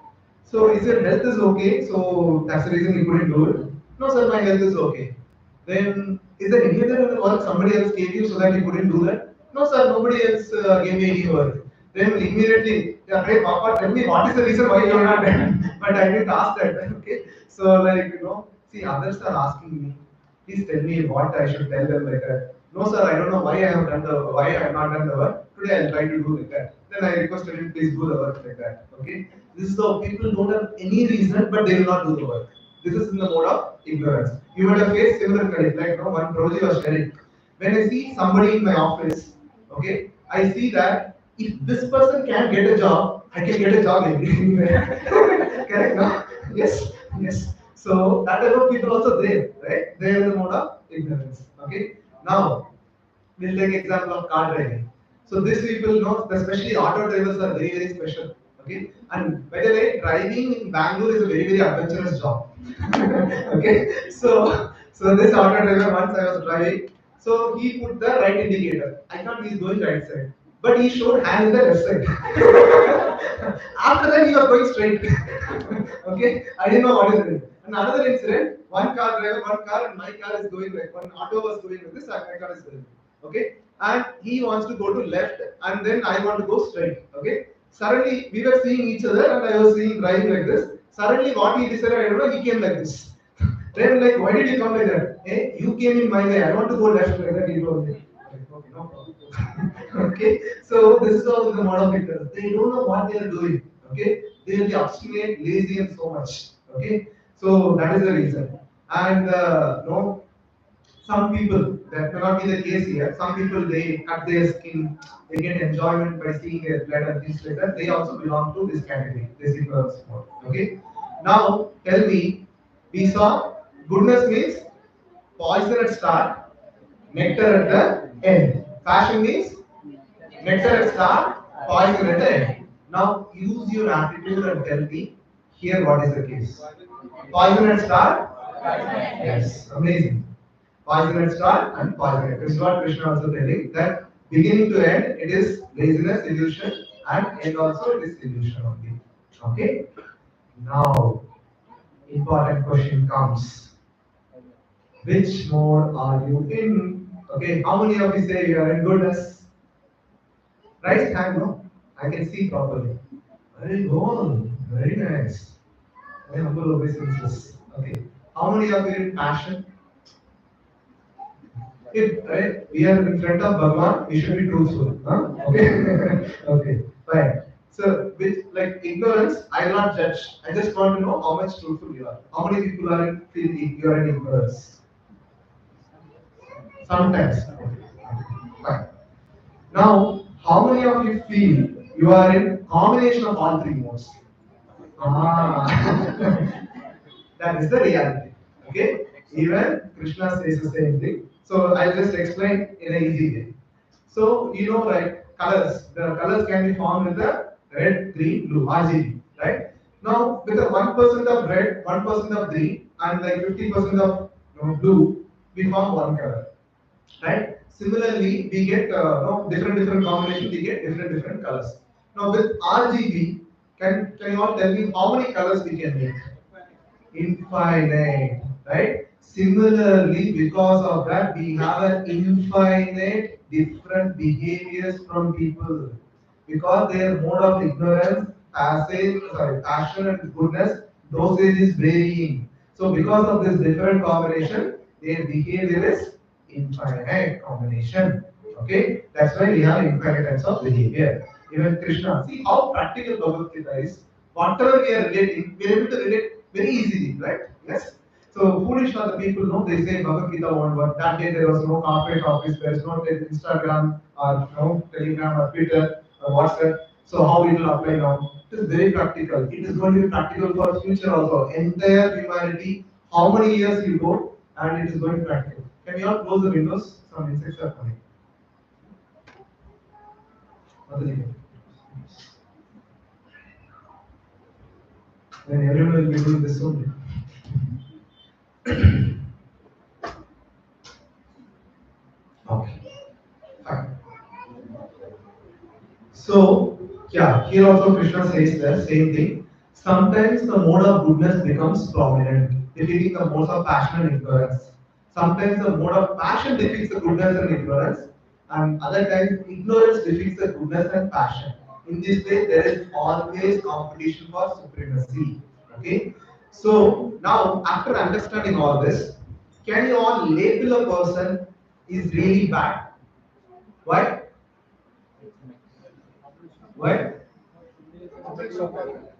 so is your health is okay? So that's the reason you couldn't do it. No, sir, my health is okay. Then, is there any other work somebody else gave you so that you couldn't do that? No, sir, nobody else gave me any work. Then immediately, yeah, hey, Papa, tell me what is the reason why you are not done? But I didn't ask that. Okay. So, like, see, others are asking me, please tell me what I should tell them like that. No, sir, I don't know why I have not done the work. Today I'll try to do like that. Then I requested him, please do the work like that. Okay. This is how people don't have any reason, but they will not do the work. This is in the mode of ignorance. You might have faced similar credit, like one Prabhuji was sharing. When I see somebody in my office, okay, I see that if this person can get a job, I can get a job anywhere. Correct? No? Yes, yes. So that type of people also there, right? They are in the mode of ignorance. Okay. Now we'll take example of car driving. So these people know, especially auto drivers are very, very special. Okay. And by the way, driving in Bangalore is a very, very adventurous job. Okay. So this auto driver once I was driving, so he put the right indicator. I thought he's going right side. But he showed hand in the left side. After that, he was going straight. Okay, I didn't know what is it. Another incident: one car driver, one car, and my car is going like one auto was going like this, and my car is going. Okay, and he wants to go to left, and then I want to go straight. Okay, suddenly we were seeing each other, and I was seeing driving like this. Suddenly, what he decided, I don't know, he came like this. Then, like, why did you come like that? Hey, you came in my way. I want to go left like that. He told me. Okay, no problem. Okay, so this is all the model pictures. They don't know what they are doing. Okay, they will be obstinate, lazy, and so much. Okay, so that is the reason. And no, some people that may not be the case here. Some people they cut their skin, they get enjoyment by seeing their blood and things like that. They also belong to this category, this ignorance mode. Okay, now tell me, we saw goodness means poison at start, nectar at the end. Passion means nectar at start, poison at the end. Now use your aptitude and tell me here what is the case. Poison at start? Yes, amazing. Poison at start and poison at. This is what Krishna also telling that beginning to end it is laziness, illusion, and end also it is illusion only. Okay? Now important question comes. Which mode are you in? Okay, how many of you say you are in goodness? Right hand, no? I can see properly. Very good, very nice. Very humble obeisances. Okay. How many of you in passion? If right, we are in front of Bhagwan, we should be truthful. Huh? Okay. Okay, fine. So, with like ignorance, I will not judge. I just want to know how much truthful you are. How many people are in feel you are in ignorance? Sometimes. Fine. Now, how many of you feel you are in combination of all three modes? Ah, that is the reality. Okay? Even Krishna says the same thing. So I'll just explain in an easy way. So you know, right? Colors. The colors can be formed with the red, green, blue, RGB, right? Now with the 1% of red, 1% of green, and like 50% of blue, we form one color, right? Similarly, we get different combinations. We get different colors. Now with RGB, can you all tell me how many colors we can make? Infinite, right? Similarly, because of that, we have an infinite different behaviors from people because their mode of ignorance, passion and goodness, dosage is varying. So because of this different combination, their behavior is infinite combination. Okay, that's why we have infinite types of behavior. Even Krishna, see how practical Bhagavad Gita is. Whatever we are relating, we are able to relate very easily, right? Yes. So foolish are the people, no, they say Bhagavad Gita won't work. That day there was no corporate office, there is no Instagram or no Telegram or Twitter or WhatsApp. So how it will apply now? It is very practical. It is going to be practical for future also. Entire humanity, how many years you go, and it is going to be practical. Can you all close the windows? Some insects are coming. What is it? Then everyone will be doing this only. Okay, fine. So, yeah, here also Krishna says the same thing. Sometimes the mode of goodness becomes prominent, defeating the modes of passion and ignorance. Sometimes the mode of passion defeats the goodness and ignorance, and other times ignorance defeats the goodness and passion. In this way, there is always competition for supremacy. Okay? So, now after understanding all this, can you all label a person is really bad? Why? Why?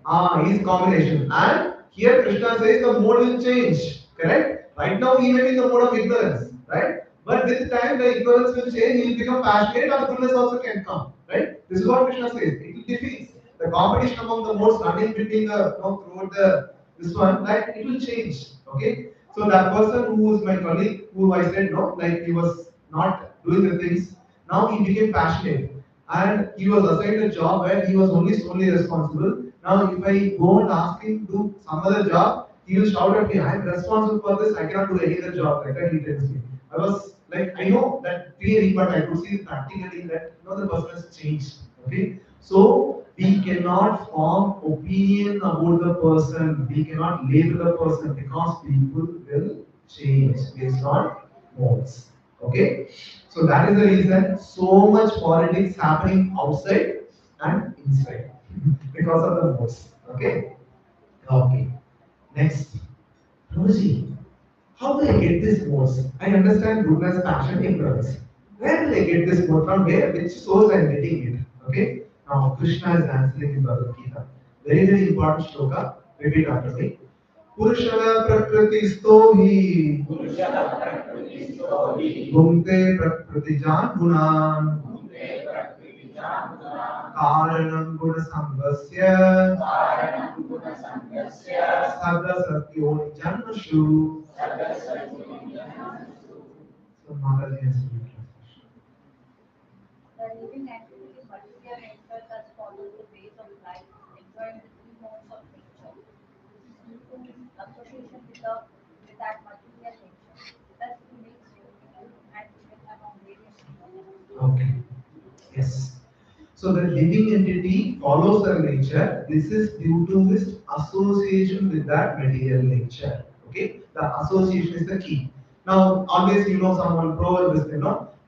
Ah, is combination. And here Krishna says the mode will change. Correct? Right now he may be in the mode of ignorance. Right? But with time the ignorance will change, he will become passionate and goodness also can come. Right? This is what Krishna says. It will defeat the competition among the modes running between the throughout the this one, like it will change. Okay? So that person who is my colleague, who I said no, like he was not doing the things, now he became passionate and he was assigned a job where he was only solely responsible. Now, if I go and ask him to do some other job, he will shout at me, I am responsible for this, I cannot do any other job. Like that, he tells me. I was like, I know that theory, but I could see practically that the person has changed. Okay, so we cannot form opinion about the person, we cannot label the person because people will change based on modes. Okay, so that is the reason so much politics happening outside and inside because of the modes. Okay, okay. Next, Rosie, how do I get this modes? I understand goodness, passion, ignorance. Where do I get this mode from? Where? Which source I am getting it? Okay. Now Krishna is answering in Bhagavad Gita. Very important shloka. Repeat after me. Purushana prakritisto hi भुङ्क्ते प्रकृतिजान् गुणान् कारणं गुणसङ्गस्य सर्वसत्यो जन्मसु. So Mataji has to be translation. The living entity material nature thus follows the ways of life, enjoying the three modes of nature, due to association with that material nature. Thus he makes union and union among various people. Okay. Yes. So the living entity follows the nature. This is due to this association with that material nature. Okay, the association is the key. Now, always someone proverb is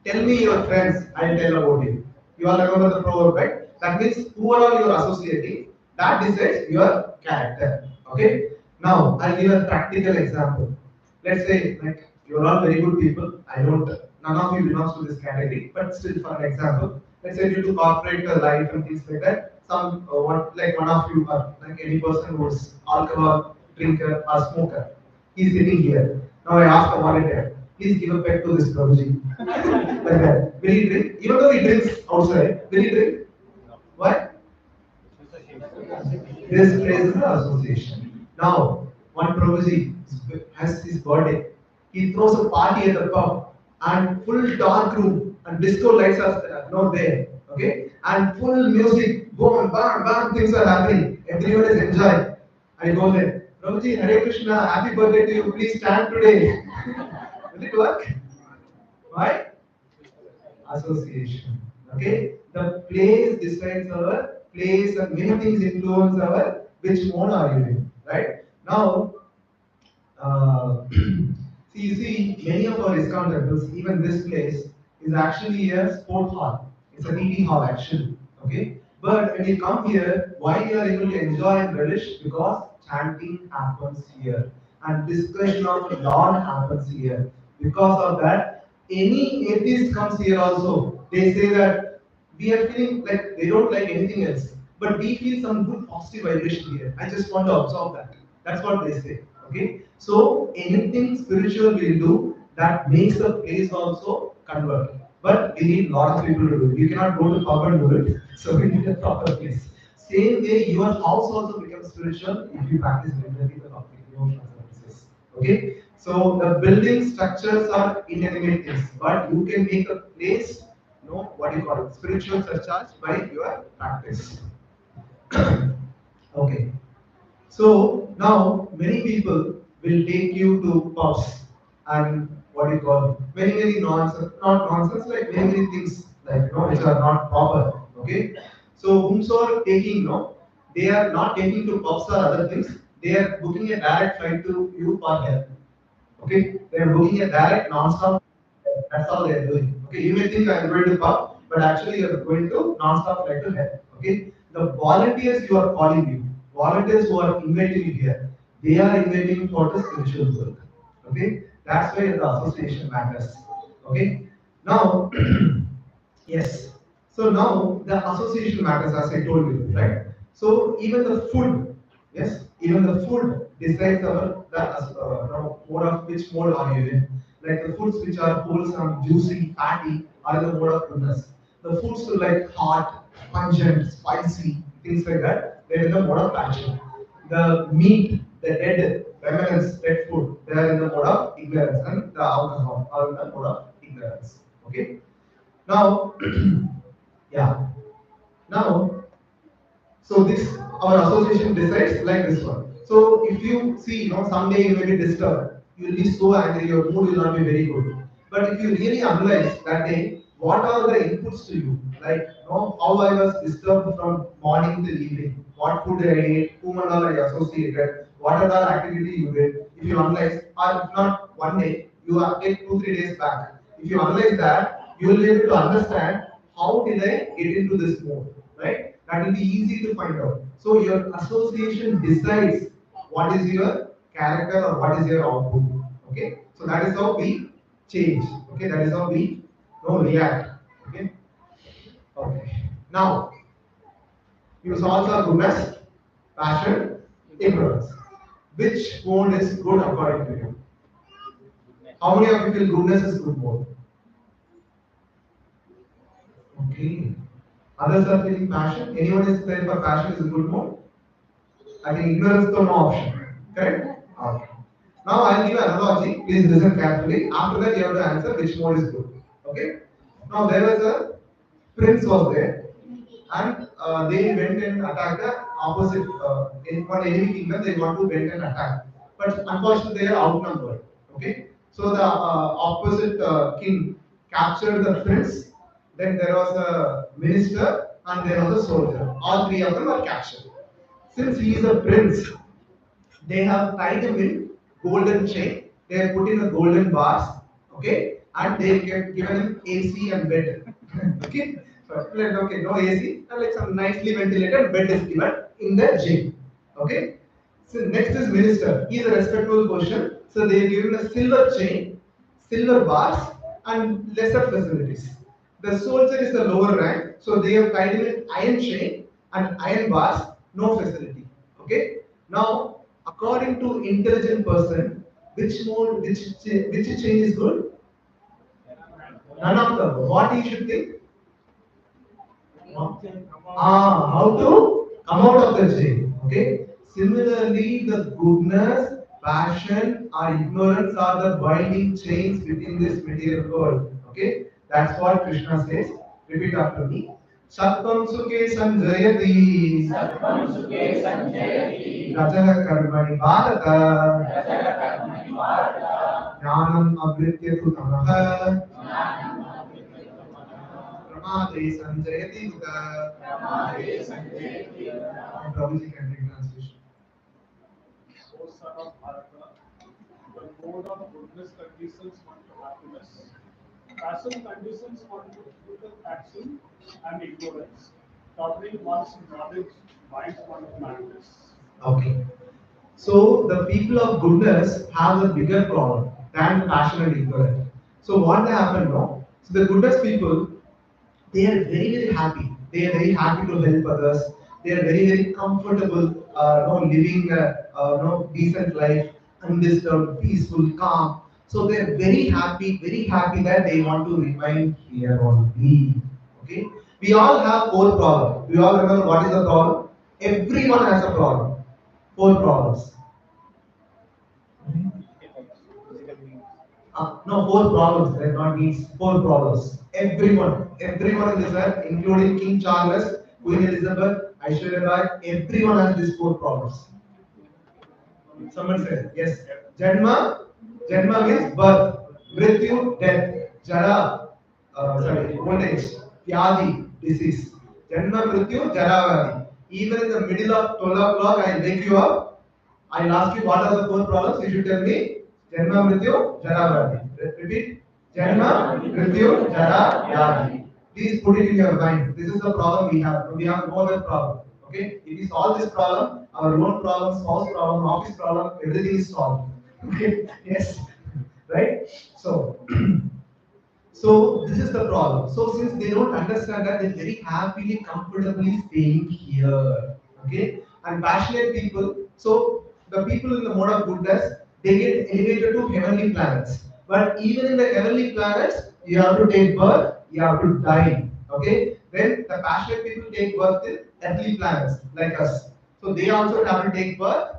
tell me your friends, I'll tell about you. You all remember the proverb, right? That means who are all you are associating, that decides your character. Okay. Now, I'll give a practical example. Let's say like you're all very good people. None of you belongs to this category, but still for an example, let's say due to corporate life and things like that, one of you are like any person who is alcohol drinker or smoker. He's sitting here. Now I ask a volunteer, please give a pet to this Prabhuji. Like that. Will he drink? Even though he drinks outside, will he drink? Why? This plays the association. Now, one Prabhuji has his birthday. He throws a party at the pub and full dark room and disco lights are not there. Okay? And full music, boom, bam, bam, things are happening. Everyone is enjoying. I go there. Prabhuji, Hare Krishna, happy birthday to you. Please stand today. Will it work? Why? Association. Okay, the place decides our place, and many things influence our which mode are you in. Right now, see, many of our ISKCON temples, even this place, is actually a sport hall. It's a meeting hall actually. Okay, but when you come here, why you are able to enjoy and relish? Because chanting happens here, and discussion of Lord happens here. Because of that, any atheist comes here also. They say that we are feeling like they don't like anything else, but we feel some good positive vibration here. I just want to observe that. That's what they say. Okay, so anything spiritual we'll do that makes the place also convert. But we need a lot of people to do it. You cannot go to pub and do it. So we need a proper place. Same way, your house also becomes spiritual if you practice regularly the public devotional services. Okay, so the building structures are inanimate things, but you can make a place, what do you call it, spiritual surcharge by your practice. Okay. So now many people will take you to pubs and what do you call many nonsense, not nonsense, like many things like which are not proper. Okay. So whomsoever taking they are not taking to pubs or other things. They are booking a direct flight to you for help. Okay, they are booking a direct non-stop. That's all they are doing. Okay, you may think I am going to pub, but actually you are going to non-stop flight to hell. Okay, the volunteers you are calling you, volunteers who are inviting you here, they are inviting for the spiritual work. Okay, that's why the association matters. Okay, now yes. So now the association matters as I told you, right? So even the food, yes, even the food decides our mode of which mode are you in. Like the foods which are wholesome, juicy, fatty are in the mode of goodness. The foods to like hot, pungent, spicy, things like that, they're in the mode of passion. The meat, the dead remnants, dead food, they are in the mode of ignorance, and the alcohol are in the mode of ignorance. Okay. Now, yeah. Now, so this our association decides like this one. So if you see, someday you may be disturbed, you will be so angry, your mood will not be very good. But if you really analyze that day, what are the inputs to you? Like, how I was disturbed from morning till evening, what food I ate, whom and all I associated, what are the activity you did. If you analyze, or if not one day, you are take 2 3 days back. If you analyze that, you will be able to understand how did I get into this mode, right? That will be easy to find out. So your association decides what is your character or what is your output. Okay, so that is how we change. Okay, that is how we react. Okay, okay. Now you saw the goodness, passion, ignorance. Which mode is good according to you? How many of you feel goodness is good mode? Okay. Others are feeling passion. Anyone is saying for passion is a good mode? I think ignorance is no option. Correct? Okay. Now I'll give an analogy. Please listen carefully. After that, you have to answer which mode is good. Okay? Now there was a prince was there, and they went and attacked the opposite in one enemy kingdom. They want to went and attack, but unfortunately they are outnumbered. Okay? So the opposite king captured the prince. Then there was a minister, and there was a soldier. All three of them were captured. Since he is a prince, they have tied him in golden chain. They have put in a golden bars, okay, and they have given him AC and bed. Okay, so like okay, no AC, and like some nicely ventilated bed is given in the jail. Okay, so next is minister. He is a respectable position, so they have given a silver chain, silver bars, and lesser facilities. The soldier is the lower rank, so they have tied him in iron chain and iron bars, no facility. Okay. Now, according to intelligent person, which mode, which change is good? None of the what he should think? How to come out of the jail. Okay. Similarly, the goodness, passion, or ignorance are the binding chains within this material world. Okay. That's what Krishna says. Repeat after me. Sattvam sukhe sanjayati. Sattvam sukhe sanjayati. Rajaha karmani bharata. Rajaha karmani bharata. Jnanam avritya tu tamaha. Pramade sanjayati uta. Pramade sanjayati uta. And Prabhuji can take translation. O son of Bharata, the mode of goodness conditions one to happiness. Passion conditions one to futile action and ignorance. Covering one's knowledge binds one to madness. Okay. So the people of goodness have a bigger problem than the passion and ignorance. So what happened now? So the goodness people, they are very happy. They are very happy to help others. They are very comfortable, living decent life, undisturbed, peaceful, calm. So they are very happy that they want to remain here only. Okay. We all have four problems. We all remember what is the problem? Everyone has a problem. Four problems. No, four problems. They're not needs. Four problems. Everyone in this earth, including King Charles, Queen Elizabeth, Aishwarya Rai, everyone has these four problems. Someone said yes. Janma means birth, Mrityu, death, Jara, old age, Vyadi, disease. Janma, Mrityu, Jara, Vyadi. Even in the middle of 12 o'clock, I'll wake you up. I'll ask you what are the four problems. You should tell me Janma, Mrityu, Jara, Vyadi. Repeat. Janma, Mrityu, Jara, Vyadi. Please put it in your mind. This is the problem we have. We have no other problem. Okay? If we solve this problem, our own problem, spouse problem, office problem, everything is solved. Okay? Yes. Right? So, so this is the problem. So since they don't understand that, they're very happily, comfortably staying here. Okay? And passionate people, so the people in the mode of goodness, they get elevated to heavenly planets. But even in the heavenly planets, you have to take birth, you have to die. Okay? Then the passionate people take birth in earthly planets like us. So they also have to take birth,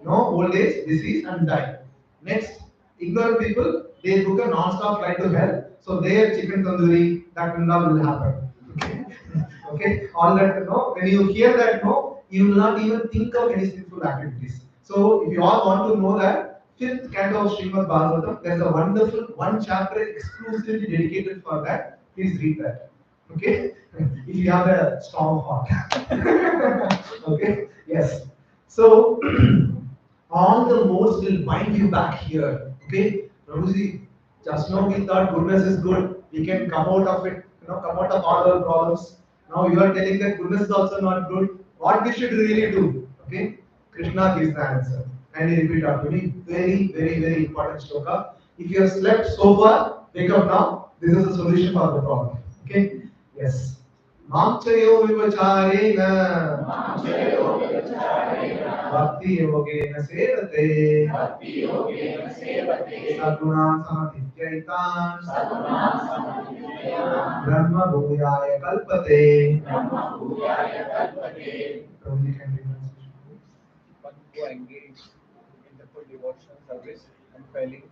old age, disease, and die. Next, ignorant people, they book a non-stop flight to hell. So their chicken tandoori, that will happen. Okay, okay, all that when you hear that you will not even think of any sinful activities. So if you all want to know that, fifth canto of Srimad Bhagavatam, there's a wonderful one chapter exclusively dedicated for that. Please read that. Okay, if you have a strong heart. Okay, yes. So all the modes will bind you back here. Okay, Prabhuji, just now we thought goodness is good. We can come out of it, come out of all our problems. Now you are telling that goodness is also not good. What we should really do? Okay, Krishna gives the answer. And he repeat after me. Very important shloka. If you have slept so far, wake up now. This is the solution for the problem. Okay, yes. Mamchayo vivacharena. Bhakti yogena sevate. Sadguna samadhityaitan. Brahma bhuyaya kalpate. Prabhuji can be translated. One who engage in the full devotional service and failing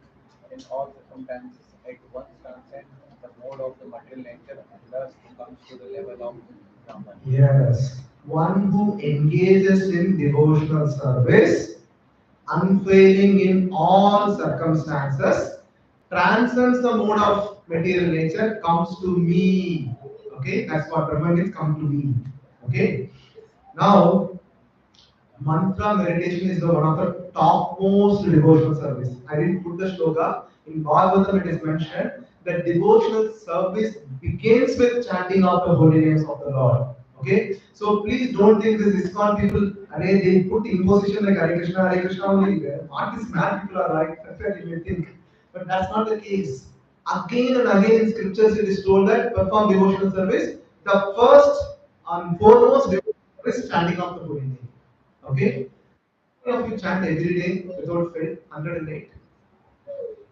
in all circumstances at once transcend the mode of the material nature and thus comes to the level of Brahman. Yes. One who engages in devotional service, unfailing in all circumstances, transcends the mode of material nature, comes to me. Okay, that's what Brahman means, come to me. Okay. Now, mantra meditation is the one of the topmost devotional service. I didn't put the shloka. In Bhagavatam it is mentioned that devotional service begins with chanting of the holy names of the Lord. Okay, so please don't think this ISKCON people, they put imposition like Hare Krishna only. What these mad people are like, that's what you may think. But that's not the case. Again and again in scriptures it is told that perform devotional service. The first and foremost devotional service is chanting of the holy name. Okay? How many of you chant every day without fail? 108.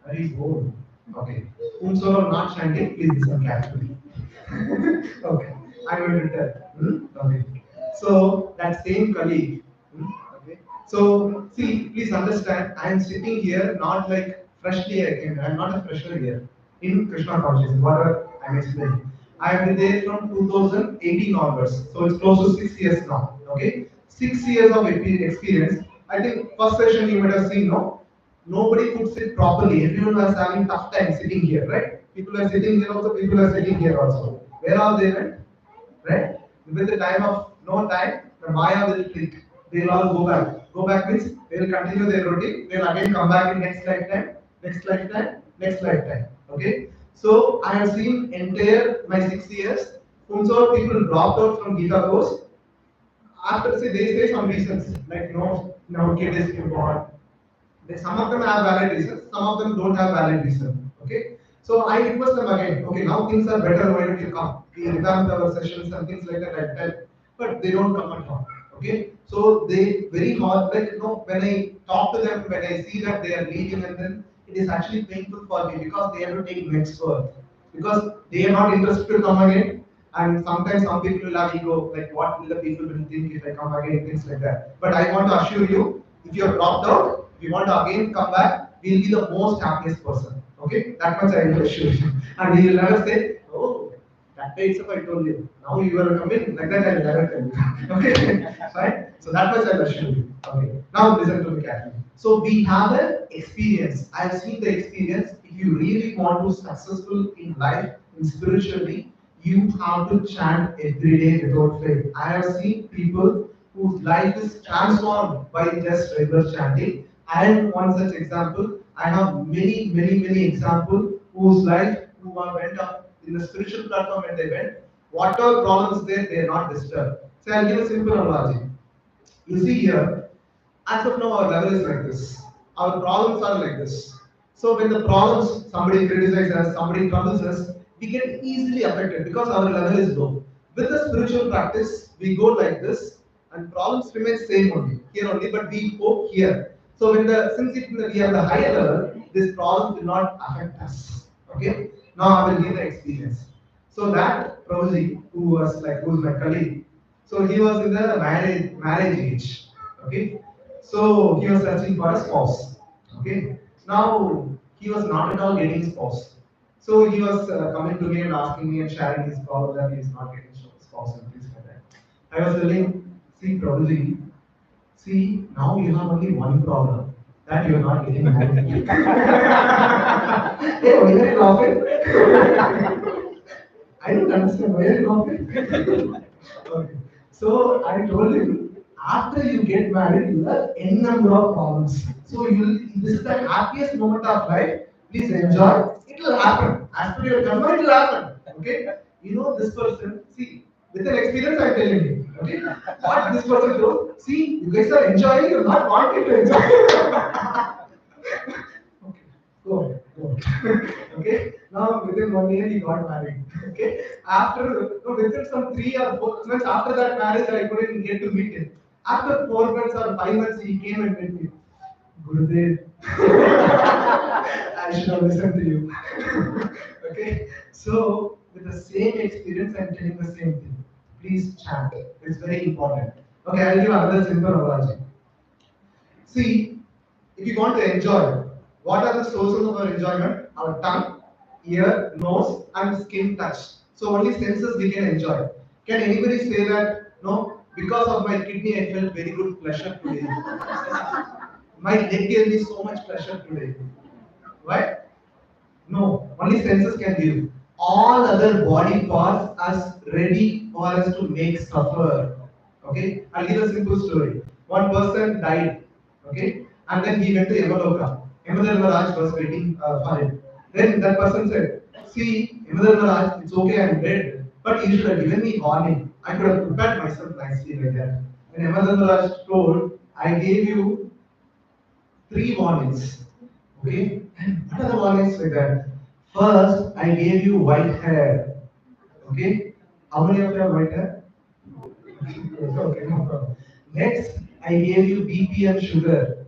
Very good. Okay. Whomsoever not chanting, please listen carefully. Okay. I'm going to tell. Okay. So that same colleague. Okay. So see, please understand. I am sitting here not like freshly I came. I'm not a fresher here in Krishna consciousness. Whatever I'm explaining. I have been there from 2018 onwards. So it's close to 6 years now. Okay. 6 years of experience. I think first session you might have seen, no? Nobody could sit properly. Everyone was having tough time sitting here, right? People are sitting here also, people are sitting here also. Where are they went? Right? With the time of no time, the Maya will click. They'll all go back. Go back means they'll continue their routine. They'll again come back in next lifetime, next lifetime, next lifetime. Okay? So I have seen entire my 6 years. Whomsoever people dropped out from Gita course, after say they say some reasons like no, now kid is born, some of them have valid reasons, some of them don't have valid reason. Okay. So I request them again, okay, now things are better, why don't you come? We revamped our sessions and things like that, I tell, but they don't come at all. Okay. So they very hard, like when I talk to them, when I see that they are leaving, and then it is actually painful for me because they have to take next birth. Because they are not interested to come again. And sometimes some people will have ego, like what will the people will think if I come again, things like that. But I want to assure you, if you have dropped out, if you want to again come back, we will be the most happiest person. Okay? That much I will assure you. And he will never say, oh, that day itself I told you. Now you are coming, like that I will never tell you. Okay? Right? So that much I will assure you. Okay. Now listen to me carefully. So we have an experience. I have seen the experience. If you really want to successful in life, in spiritually, you have to chant every day without fail. I have seen people whose life is transformed by just regular chanting. I am one such example. I have many examples whose life who are went up in the spiritual platform when they went. Whatever problems there, they are not disturbed. So I'll give a simple analogy. You see here, as of now, our level is like this. Our problems are like this. So when the problems, somebody criticizes us, somebody troubles us, we get easily affected because our level is low. With the spiritual practice, we go like this, and problems remain same only here only, but we go here. So when the since we have the higher level, this problem will not affect us. Okay. Now I will give the experience. So that Prabhuji, who's my colleague, so he was in the marriage age. Okay. So he was searching for a spouse. Okay. Now he was not at all getting spouse. So he was coming to me and asking me and sharing his problem that he is not getting spouse and things like that. I was telling, see Prabhuji, see now you have only one problem that you are not getting married. Hey, why are you laughing? I don't understand why are you laughing. Okay. So I told him, after you get married, you have n number of problems. So this is the happiest moment of life. Please enjoy. It will happen. As per your karma, it will happen. Okay. You know this person. See, with an experience, I'm telling you. Okay. What this person do? See, you guys are enjoying. You're not wanting to enjoy. Okay, go ahead, go ahead. Okay, now within 1 year he got married. Okay, after no, within some 3 or 4 months after that marriage, I couldn't get to meet him. After 4 months or 5 months, he came and met me. Gurudev, I should have listened to you. Okay, so with the same experience, I'm telling the same thing. Please chant. It's very important. Okay, I'll give another simple analogy. See, if you want to enjoy, what are the sources of our enjoyment? Our tongue, ear, nose, and skin touch. So only senses we can enjoy. Can anybody say that no? Because of my kidney, I felt very good pleasure today. My leg gave me so much pleasure today. Why? No, only senses can give. All other body parts are ready for us to make suffer. Okay, I'll give a simple story. One person died. Okay, and then he went to Yamaloka. Yamadharmaraj was waiting for him. Then that person said, "See, Yamadharmaraj, it's okay, I'm dead, but you should have given me warning. I could have prepared myself nicely like that." And Yamadharmaraj told, "I gave you three warnings. Okay? And what are the warnings like that? First, I gave you white hair. Okay? How many of you have white hair? Okay, no problem. Next, I gave you BP and sugar.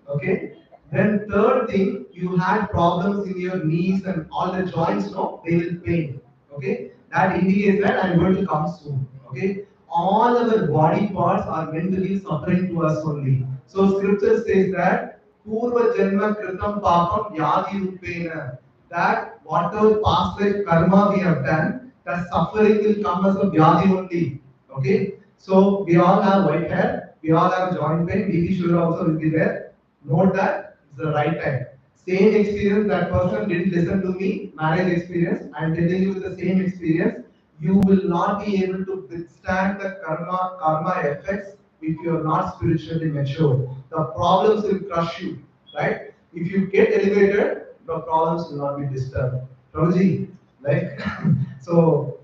Okay? Then third thing, you had problems in your knees and all the joints, no, they will pain. Okay, that indicates that I'm going to come soon. Okay, all our body parts are meant to be suffering to us only. So scripture says that Purva Janma Kritam Papam Yadi Rupena, that whatever past life karma we have done, that suffering will come as a Vyadi only. Okay, so we all have white hair, we all have joint pain, BP sugar also will be there. Note that it's the right time. Same experience, that person didn't listen to me, marriage experience, I'm telling you the same experience. You will not be able to withstand the karma effects if you are not spiritually mature. The problems will crush you, right? If you get elevated, the problems will not be disturbed. Prabhuji, like, so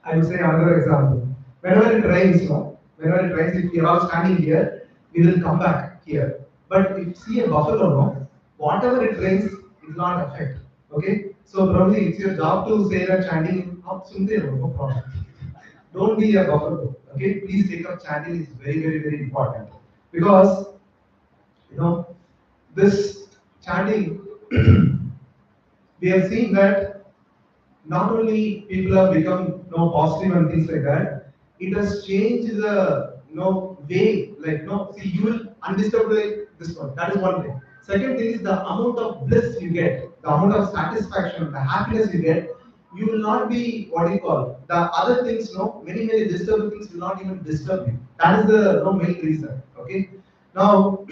I will say another example. Whenever it rains, no, whenever it rains, if we are all standing here, we will come back here. But if you see a buffalo, no, whatever it rains, it will not affect. Okay? So probably it's your job to say that chanting up sunde raho, no problem. Don't be a buffalo. Okay? Please take up chanting is very, very, very important. Because you know this chanting we have seen that not only people have become positive and things like that, it has changed the way, like see, you will undisturbed like this one. That is one thing. Second thing is the amount of bliss you get, the amount of satisfaction, the happiness you get. You will not be what you call the other things. No, many disturbing things will not even disturb you. That is the main reason. Okay. Now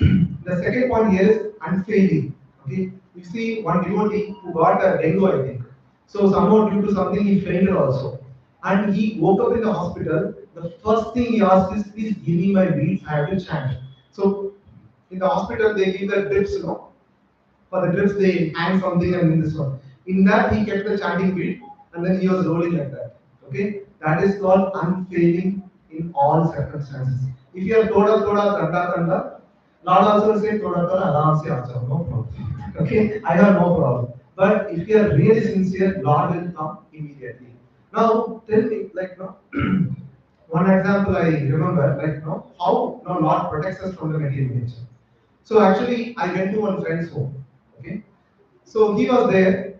the second point here is unfailing. Okay, you see one devotee who got a dengue, I think. So somehow due to something he fainted also. And he woke up in the hospital. The first thing he asked is, please give me my beads, I have to chant. So in the hospital they give the drips, for the drips they hang something and in this one. In that he kept the chanting beat and then he was rolling like that. Okay? That is called unfailing in all circumstances. If you are toda tanda tanda, Lord also will say toda toda aram se acha, no problem. Okay, I have no problem. But if you are really sincere, Lord will come immediately. Now tell me, like no, one example I remember, like no, how no Lord protects us from the material nature. So actually, I went to one friend's home. Okay, so he was there.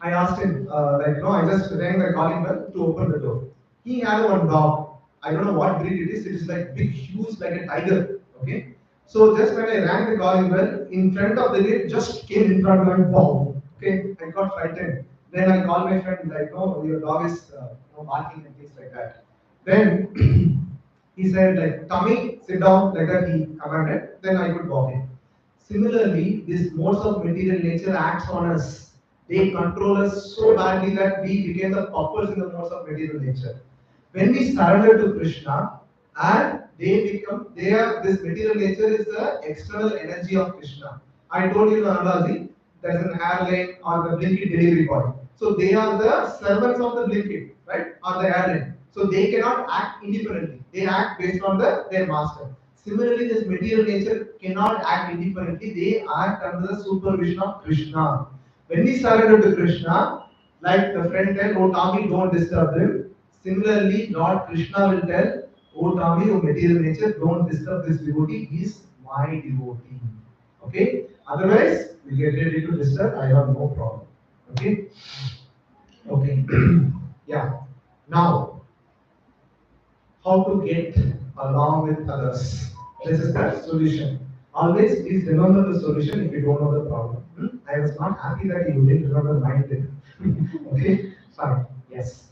I asked him, like, no, I just rang the calling bell to open the door. He had one dog. I don't know what breed it is. It is like big, huge, like a tiger. Okay. So just when I rang the calling bell, in front of the gate, just came in front of my wow. Okay. I got frightened. Then I called my friend, like, no, your dog is barking and things like that. Then he said, like, Tommy, sit down, like that he commanded. Then I could walk in. Similarly, these modes of material nature acts on us. They control us so badly that we became the puppets in the modes of material nature. When we surrender to Krishna, and they are, this material nature is the external energy of Krishna. I told you the analogy, there's an airline or the Blinkit delivery boy. So they are the servants of the Blinkit, right? Or the airline. So they cannot act independently. They act based on their master. Similarly, this material nature cannot act independently. They act under the supervision of Krishna. When we surrender to Krishna, like the friend tell, oh Tommy, don't disturb him. Similarly, Lord Krishna will tell, oh Tommy, oh material nature, don't disturb this devotee. He is my devotee. Okay? Otherwise, we get ready to disturb. I have no problem. Okay? Okay. Yeah. Now, how to get along with others. This is the solution. Always please remember the solution if you don't know the problem. I was not happy that you didn't remember mine then. Okay, fine. Yes.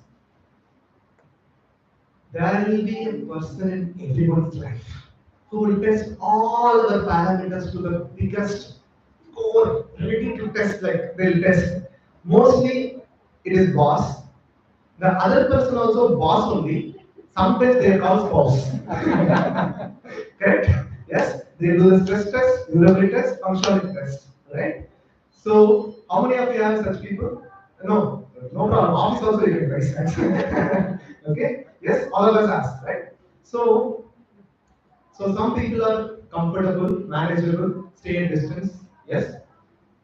There will be a person in everyone's life who will test all the parameters to the biggest core, ready to test, like they'll test. Mostly it is boss. The other person also boss only. Sometimes they are called spouse. Correct? Yes, they do the stress test, durability test, functionality test. Right? So, how many of you have such people? No, no problem. Office also you can raise hands. Okay? Yes, all of us ask, right? So, some people are comfortable, manageable, stay at distance. Yes.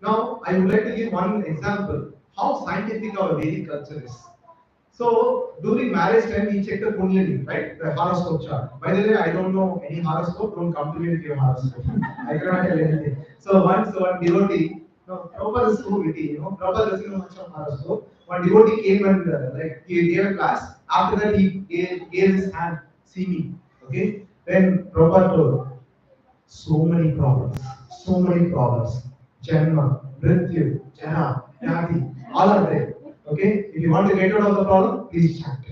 Now, I would like to give one example how scientific our Vedic culture is. So during marriage time, we check the Kundalini, right? The horoscope chart. By the way, I don't know any horoscope. Don't come to me with your horoscope. I cannot tell anything. So once one devotee, no, Prabhupada is so witty, Prabhupada doesn't know much of horoscope. One devotee came and like he gave a class. After that, he gave his hand, see me. Okay. Then Prabhupada told, so many problems. Janma, Mrityu, Jara, Vyadi, all are there. Okay, if you want to get out of the problem, please chant.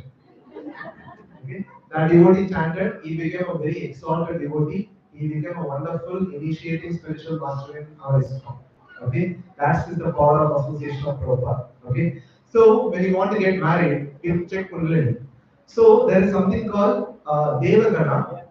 Okay, that devotee chanted, he became a very exalted devotee. He became a wonderful initiating spiritual master in our Islam. Okay, that is the power of association of Prabhupada. Okay, so when you want to get married, you check Kundalini. So there is something called Devagana,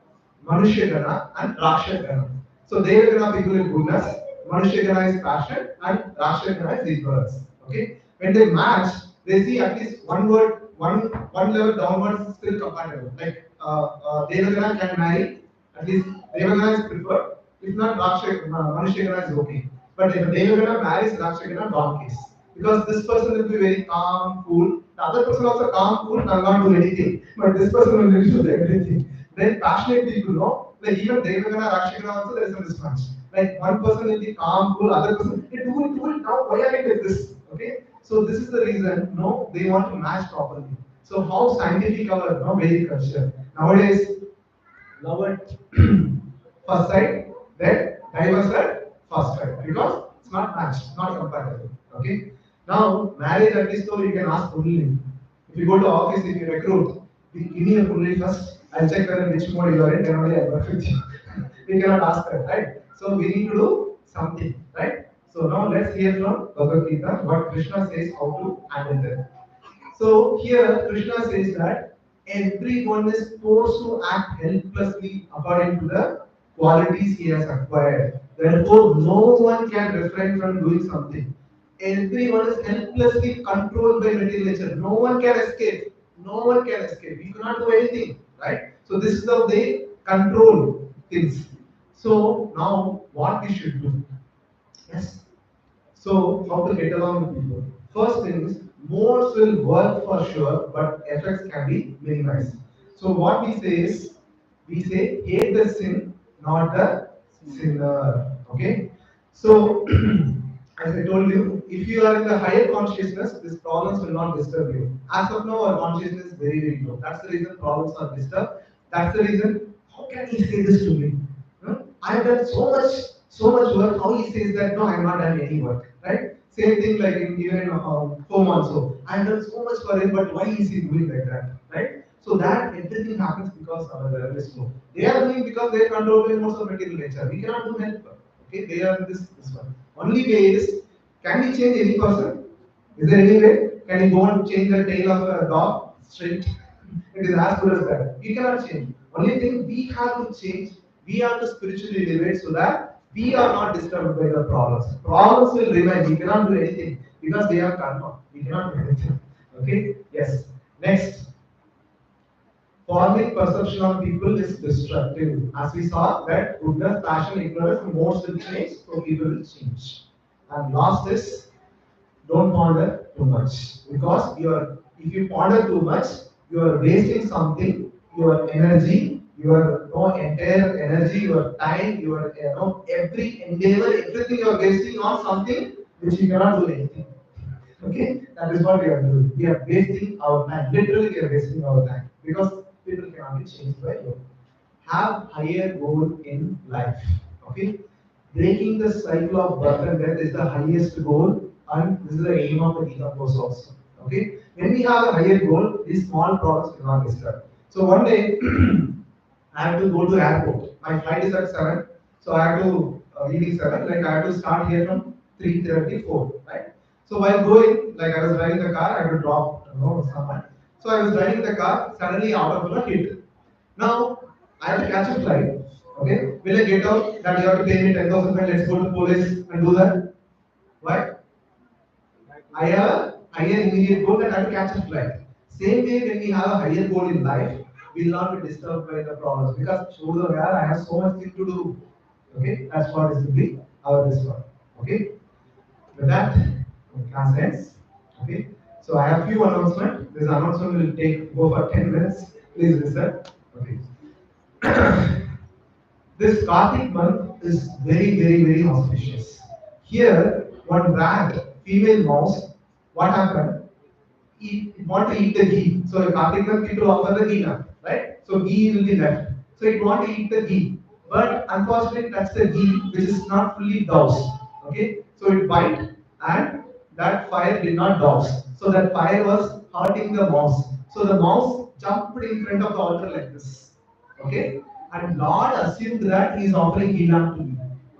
Manushya and Rakshagana. So Devagana people is goodness, Manushya is passion, and Rakshagana is ignorance. Okay, when they match, they see at least one word, one level downwards still compatible. Like Devagana can marry, at least Devagana is preferred. If not, Manushya is okay. But if Devagana marries Rakshagana, wrong case. Because this person will be very calm, cool. The other person also calm, cool, and not do anything. But this person will do everything. Then passionate people know, like even Devagana, Rakshagana also there is a mismatch. Like one person will be calm, cool, other person, hey, do it now, why are you like this? Okay? So this is the reason, no, they want to match properly. So how scientific our Vedic culture. Nowadays, love at first sight, then divorce at first sight. Because it's not matched, not compatible. Okay? Now, marriage at least though you can ask only. If you go to office, if you recruit, give me a fully first. I'll check whether which mode you are in, then only I'll work with you. We cannot ask that, right? So we need to do something, right? So now let's hear from Bhagavad Gita what Krishna says how to handle them. So here Krishna says that everyone is forced to act helplessly according to the qualities he has acquired. Therefore, no one can refrain from doing something. Everyone is helplessly controlled by material nature. No one can escape. No one can escape. You cannot do anything, right? So this is how they control things. So now what we should do? Yes. So, how to get along with people? First thing is, modes will work for sure, but effects can be minimized. So, what we say is, we say, hate the sin, not the sinner. Okay? So, as I told you, if you are in the higher consciousness, these problems will not disturb you. As of now, our consciousness is very, very low. That's the reason problems are disturbed. That's the reason, how can he say this to me? No? I have done so much work. How he says that? No, I have not done any work, right? Same thing like even in home also. I have done so much for him, but why is he doing like that, right? So that everything happens because our level is low. They are doing because they are controlled by most of material nature. We cannot do help. Okay, they are this one. Only way is, can we change any person? Is there any way? Can you go and change the tail of a dog straight? It is as good as that. We cannot change. Only thing we have to change, we have to spiritually elevate so that we are not disturbed by the problems. Problems will remain. We cannot do anything because they are karma. We cannot do anything. Okay? Yes. Next. Forming perception of people is destructive. As we saw that goodness, passion, ignorance, modes will change, so people will change. And last is don't ponder too much because if you ponder too much, you are wasting something, your energy, your entire energy, your time, your every endeavor, everything you are wasting on something which you cannot do anything. Okay, that is what we are doing. We are wasting our time. Literally, we are wasting our time because people cannot be changed by you. Have higher goal in life. Okay, breaking the cycle of birth and death is the highest goal, and this is the aim of the Gita Course also. Okay, when we have a higher goal, these small problems will not disturb. So one day, I have to go to airport. My flight is at 7, so I have to leaving 7. Like I have to start here from 3:34, right? So while going, like I was driving the car, I had to drop someone. So I was driving the car, suddenly out of a hit. Now I have to catch a flight. Okay, will I get out? That you have to pay me 10,000 fine. Let's go to police and do that. Why? I have a higher immediate goal that I have to catch a flight. Same way, when we have a higher goal in life, we will not be disturbed by the problems because I have so much thing to do. Okay, that's what is to be our this one. Okay, with that, class ends. Okay, so So I have few announcements. This announcement will take go for 10 minutes. Please listen. Okay. This Kartik month is very auspicious. Here, one rat, female mouse, what happened? It want to eat the ghee. So the Kartik month people offer the ghee now, right? So ghee will be left. So it want to eat the ghee. But unfortunately that's the ghee which is not fully doused. Okay? So it bite and that fire did not douse. So that fire was hurting the mouse. So the mouse jumped in front of the altar like this. Okay? And Lord assumed that he is offering healing to me.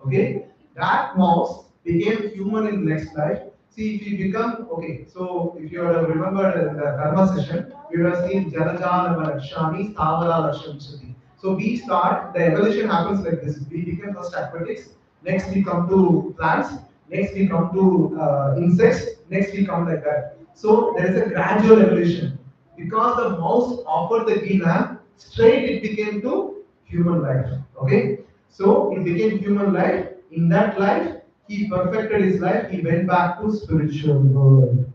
Okay? That mouse became human in next life. See, if you become okay, so if you have remembered in the karma session, we have seen Jalaja Lakshami, Stavara Lakshami. So we start, the evolution happens like this. We become first aquatics, next we come to plants, next we come to insects, next we come like that. So there is a gradual evolution. Because the mouse offered the ghee lamp, straight it became to human life. Okay, so it became human life. In that life, he perfected his life. He went back to spiritual world.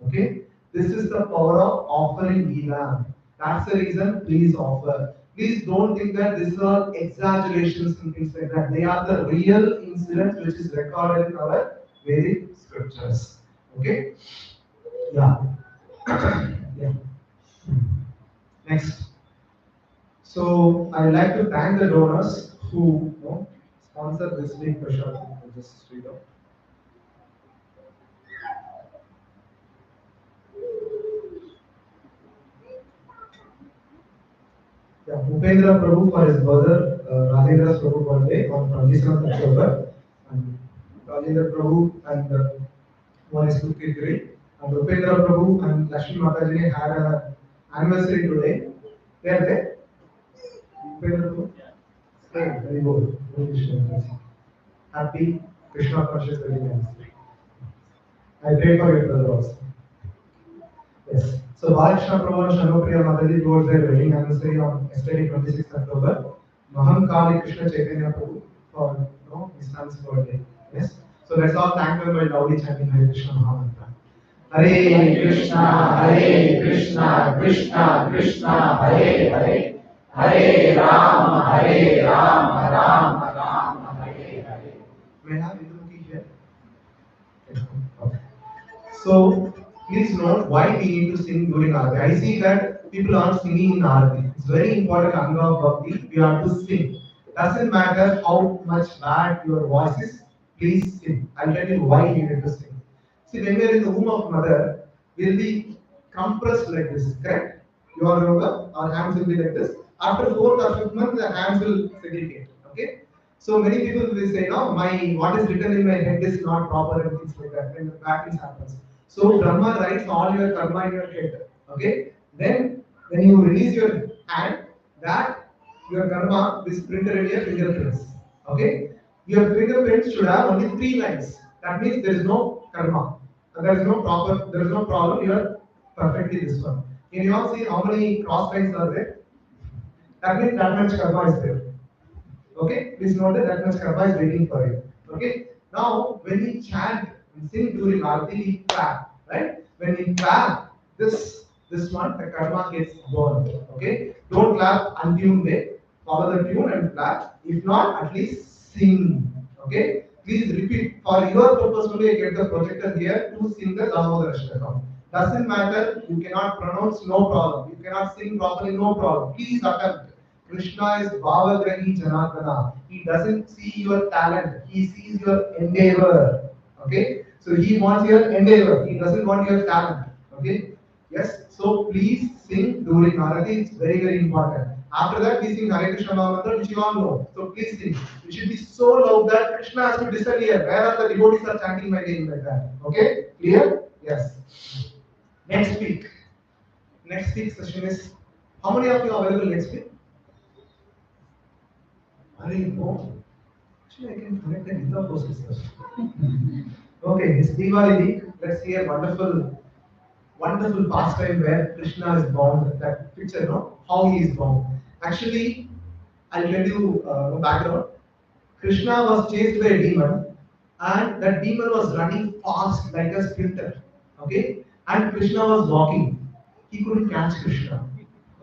Okay, this is the power of offering ghee lamp. That's the reason. Please offer. Please don't think that these are exaggerations and things like that. They are the real incidents which is recorded in our Vedic scriptures. Okay, yeah, yeah. Next. So I'd like to thank the donors who sponsored this week for sure. I'll just read out. Yeah, Upendra Prabhu for his brother Rajendra Prabhu birthday on 27th October. And Rajendra Prabhu and one is 2 3. And Upendra Prabhu and Lakshmi Mataji had an anniversary today. They are there. Upendra Prabhu? Hey, very good. Very good. Happy Krishna conscious wedding. I pray for your brother also. Yes. So Balakrishna Prabhu and Shanopriya Mataji towards their wedding anniversary on yesterday 26th October. Mahankali Krishna Chaitanya Prabhu for his son's birthday. Yes. So let's all thank them by loudly chanting Hare Krishna Mahamantra. Hare Krishna, Krishna Krishna, Hare Hare, Hare Rama, Rama, Hare Hare. May I have Vidruki here? Okay. So please note why we need to sing during Aarti. I see that people aren't singing in Aarti. It's very important anga of bhakti. We have to sing. Doesn't matter how much bad your voice is. Please sing. I'll tell you why you need to sing. See, when we are in the womb of mother, we'll be compressed like this. Correct? You all remember? Our hands will be like this. After 4th or 5th month, the hands will segregate. Okay? So many people will say, no, my what is written in my head is not proper and things like that when the practice happens. So Brahma writes all your karma in your head. Okay? Then when you release your hand, that your karma is printed in your fingerprints. Okay? Your fingerprints should have only 3 lines. That means there is no karma. There is no proper, there is no problem, you are perfectly this one. Can you all see how many cross lines are there? That means that much karma is there. Okay, please note that much karma is waiting for you. Okay, now when we chant and sing during Aarti, we clap, right? When we clap, this one, the karma gets burned. Okay, don't clap untuned way. Follow the tune and clap. If not, at least sing. Okay, please repeat. For your purpose only, I get the projector here to sing the Damodara Shtakam. Doesn't matter. You cannot pronounce, no problem. You cannot sing properly, no problem. Please attempt. Krishna is Bhavagrahi Janardana. He doesn't see your talent, he sees your endeavor. Okay? So he wants your endeavor, he doesn't want your talent. Okay? Yes? So please sing during Arati, it's very important. After that, we sing Hare Krishna Mahamantra, which you all know. So please sing. It should be so loud that Krishna has to disappear. Where are the devotees are chanting my name like that? Okay? Clear? Yes. Next week. Next week's session is, how many of you are available next week? Are you informed? Actually, I can connect the Gita Course discussion. Okay, this Diwali week, let's see a wonderful pastime where Krishna is born. That picture, no? How he is born. Actually, I'll tell you background. Krishna was chased by a demon, and that demon was running fast like a sprinter. Okay, and Krishna was walking. He couldn't catch Krishna.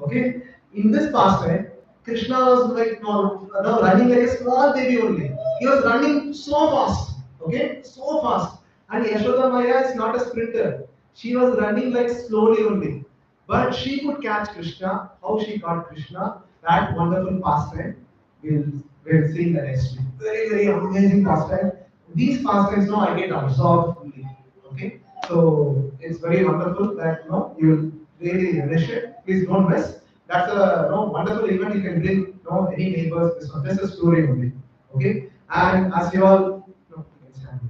Okay? In this pastime, Krishna was like no, running like a small baby only. He was running so fast. Okay? So fast. And Yashoda Maya is not a sprinter. She was running like slowly only. But she could catch Krishna. How she caught Krishna? That wonderful pastime we'll, we'll see in the next week. Very, very amazing pastime. These pastimes now I get absorbed fully. Okay? So it's very wonderful that you'll really relish it. Please don't miss. That's a wonderful event. You can bring any neighbors. This one, just a story only. Okay? And as you all no, it's time.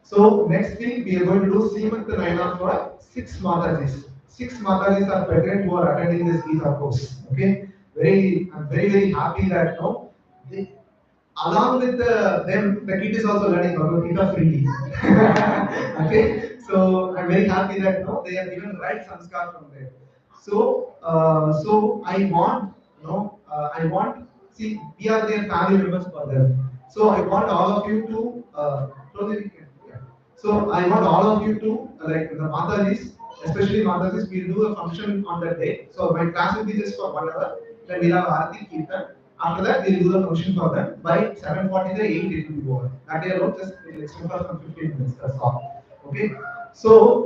So next week we are going to do Seement Naina for 6 Matajis. 6 Matajis are pregnant who are attending this Gita course. Okay, I'm very happy that they, along with them, the kid is also learning Bhagavad Gita freely. Okay, so I'm very happy that they have given right sanskar from there. So I want see we are their family members for them. So I want all of you to yeah. So I want all of you to like the Matajis, especially Matajis, we'll do a function on that day. So my class will be just for 1 hour. Then we'll have Arati Kirtan. After that, we'll do the function for them. By 7:40 to 8, it will be over. That day alone, just we'll extend for some 15 minutes. That's all. Okay. So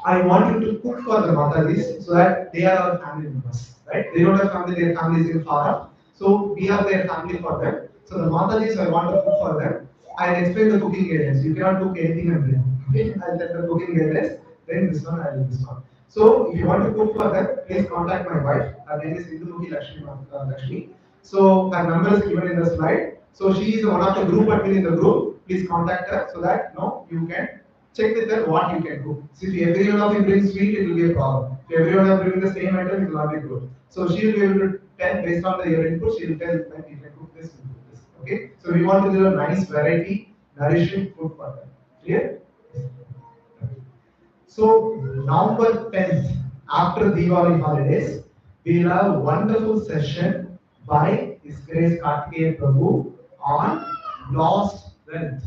I want you to cook for the Matajis so that they are our family members. Right? They don't have family, their family is in far off. So we are their family for them. So the Matajis, I want to cook for them. I'll explain the cooking areas. You cannot cook anything and bring. Okay? I'll tell the cooking areas. Then this one, I'll do this one. So if you want to cook for them, please contact my wife. Her name is Indumukhi Lakshmi. So her number is given in the slide. So she is one of the group admin in the group. Please contact her so that you can check with her what you can cook. See, if everyone of you brings sweet, it will be a problem. If everyone of you bring the same item, it will not be good. So she will be able to tell based on your input. She will tell that you can cook this, you cook this. Okay. So we want to do a nice variety, nourishing food for them. Clear? So November 10th, after Diwali holidays, we will have a wonderful session by His Grace Kartikeya Prabhu on lost wealth.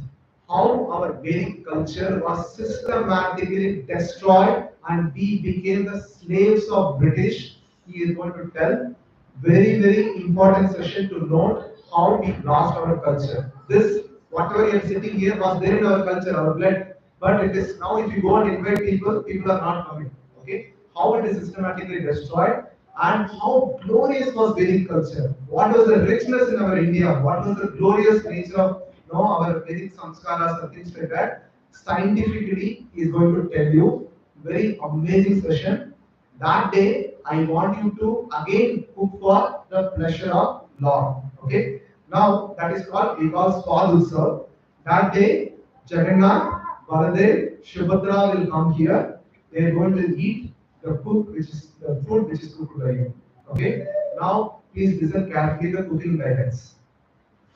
How our Vedic culture was systematically destroyed and we became the slaves of British. He is going to tell very important session to note how we lost our culture. This whatever you are sitting here was there in our culture, our blood. But it is now if you go and invite people, people are not coming. Okay? How it is systematically destroyed and how glorious was Vedic culture. What was the richness in our India? What was the glorious nature of our Vedic samskaras and things like that? Scientifically, he is going to tell you. Very amazing session. That day, I want you to again cook for the pleasure of Lord. Okay? Now, that is called, we call Swad Utsav. That day, Jagannath, Baladev, Subhadra will come here. They are going to eat the food which is cooked by you. Okay? Now, please listen carefully the cooking guidance.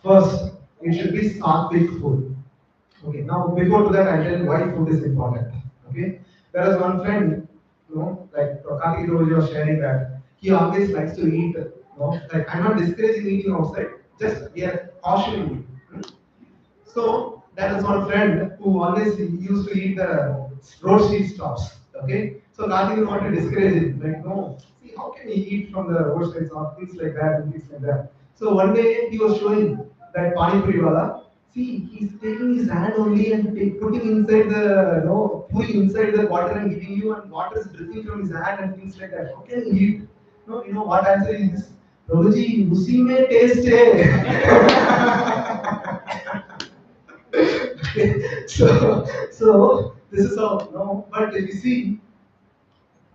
First, it should be sattvic food. Okay, now before to that, I'll tell you why food is important. Okay, there is one friend, like Karthik was sharing that he always likes to eat. Like I'm not discouraging eating outside, just we are cautioning you. So there is one friend who always used to eat the road street stops. Okay, so Karthik want to discourage him. Like no, see how can he eat from the road street stops, things like that and things like that. So one day he was showing that pani puri wala. See, he's taking his hand only and putting inside the, puri inside the water and giving you, and water is dripping from his hand and things like that. How can he eat? No, you know what answer is this? Prabhuji, usi mein taste hai. So this is how, but if you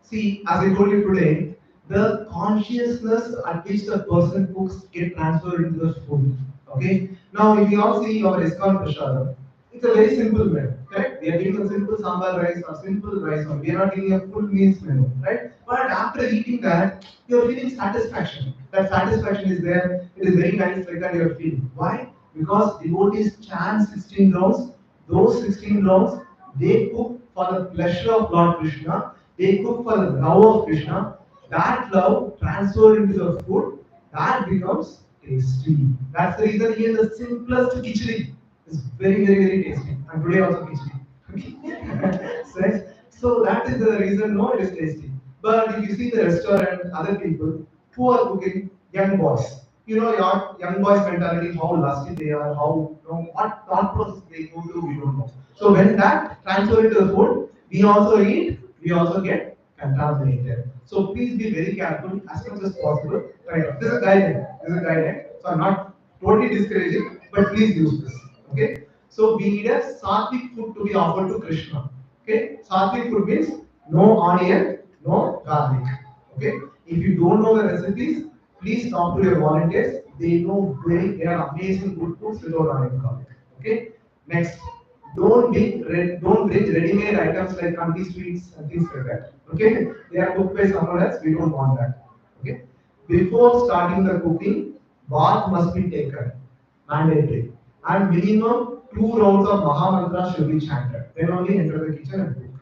see, as I told you today, the consciousness at which the person cooks get transferred into the food. Okay. Now, if you all see our ISKCON Prashadam, it's a very simple meal, correct? We are giving a simple sambar rice or simple rice, or we are not giving a full meals menu, right? But after eating that, you are feeling satisfaction. That satisfaction is there. It is very nice, like that you are feeling. Why? Because devotees chant 16 rounds. Those 16 rounds, they cook for the pleasure of Lord Krishna. They cook for the love of Krishna. That love transferred into the food, that becomes tasty. That's the reason even the simplest khichdi is very tasty. And today also khichdi. So that is the reason no, it is tasty. But if you see the restaurant, other people who are cooking, young boys, you know your young boys mentality, how lusty they are, how what thought process they go to, we don't know. So when that transfer into the food, we also eat, we also get contaminated. So please be very careful as much as possible. Right. This is a guideline. This is a guideline. So I'm not totally discouraging, but please use this. Okay. So we need a sattvic food to be offered to Krishna. Okay. Sattvic food means no onion, no garlic. Okay. If you don't know the recipes, please talk to your volunteers. They are amazing good foods without onion garlic. Okay. Next, don't bring ready-made items like country sweets and things like that. Okay, they are cooked by someone else. We don't want that. Okay, before starting the cooking, bath must be taken, mandatory, and minimum 2 rounds of Maha Mantra should be chanted. Then only enter the kitchen and cook.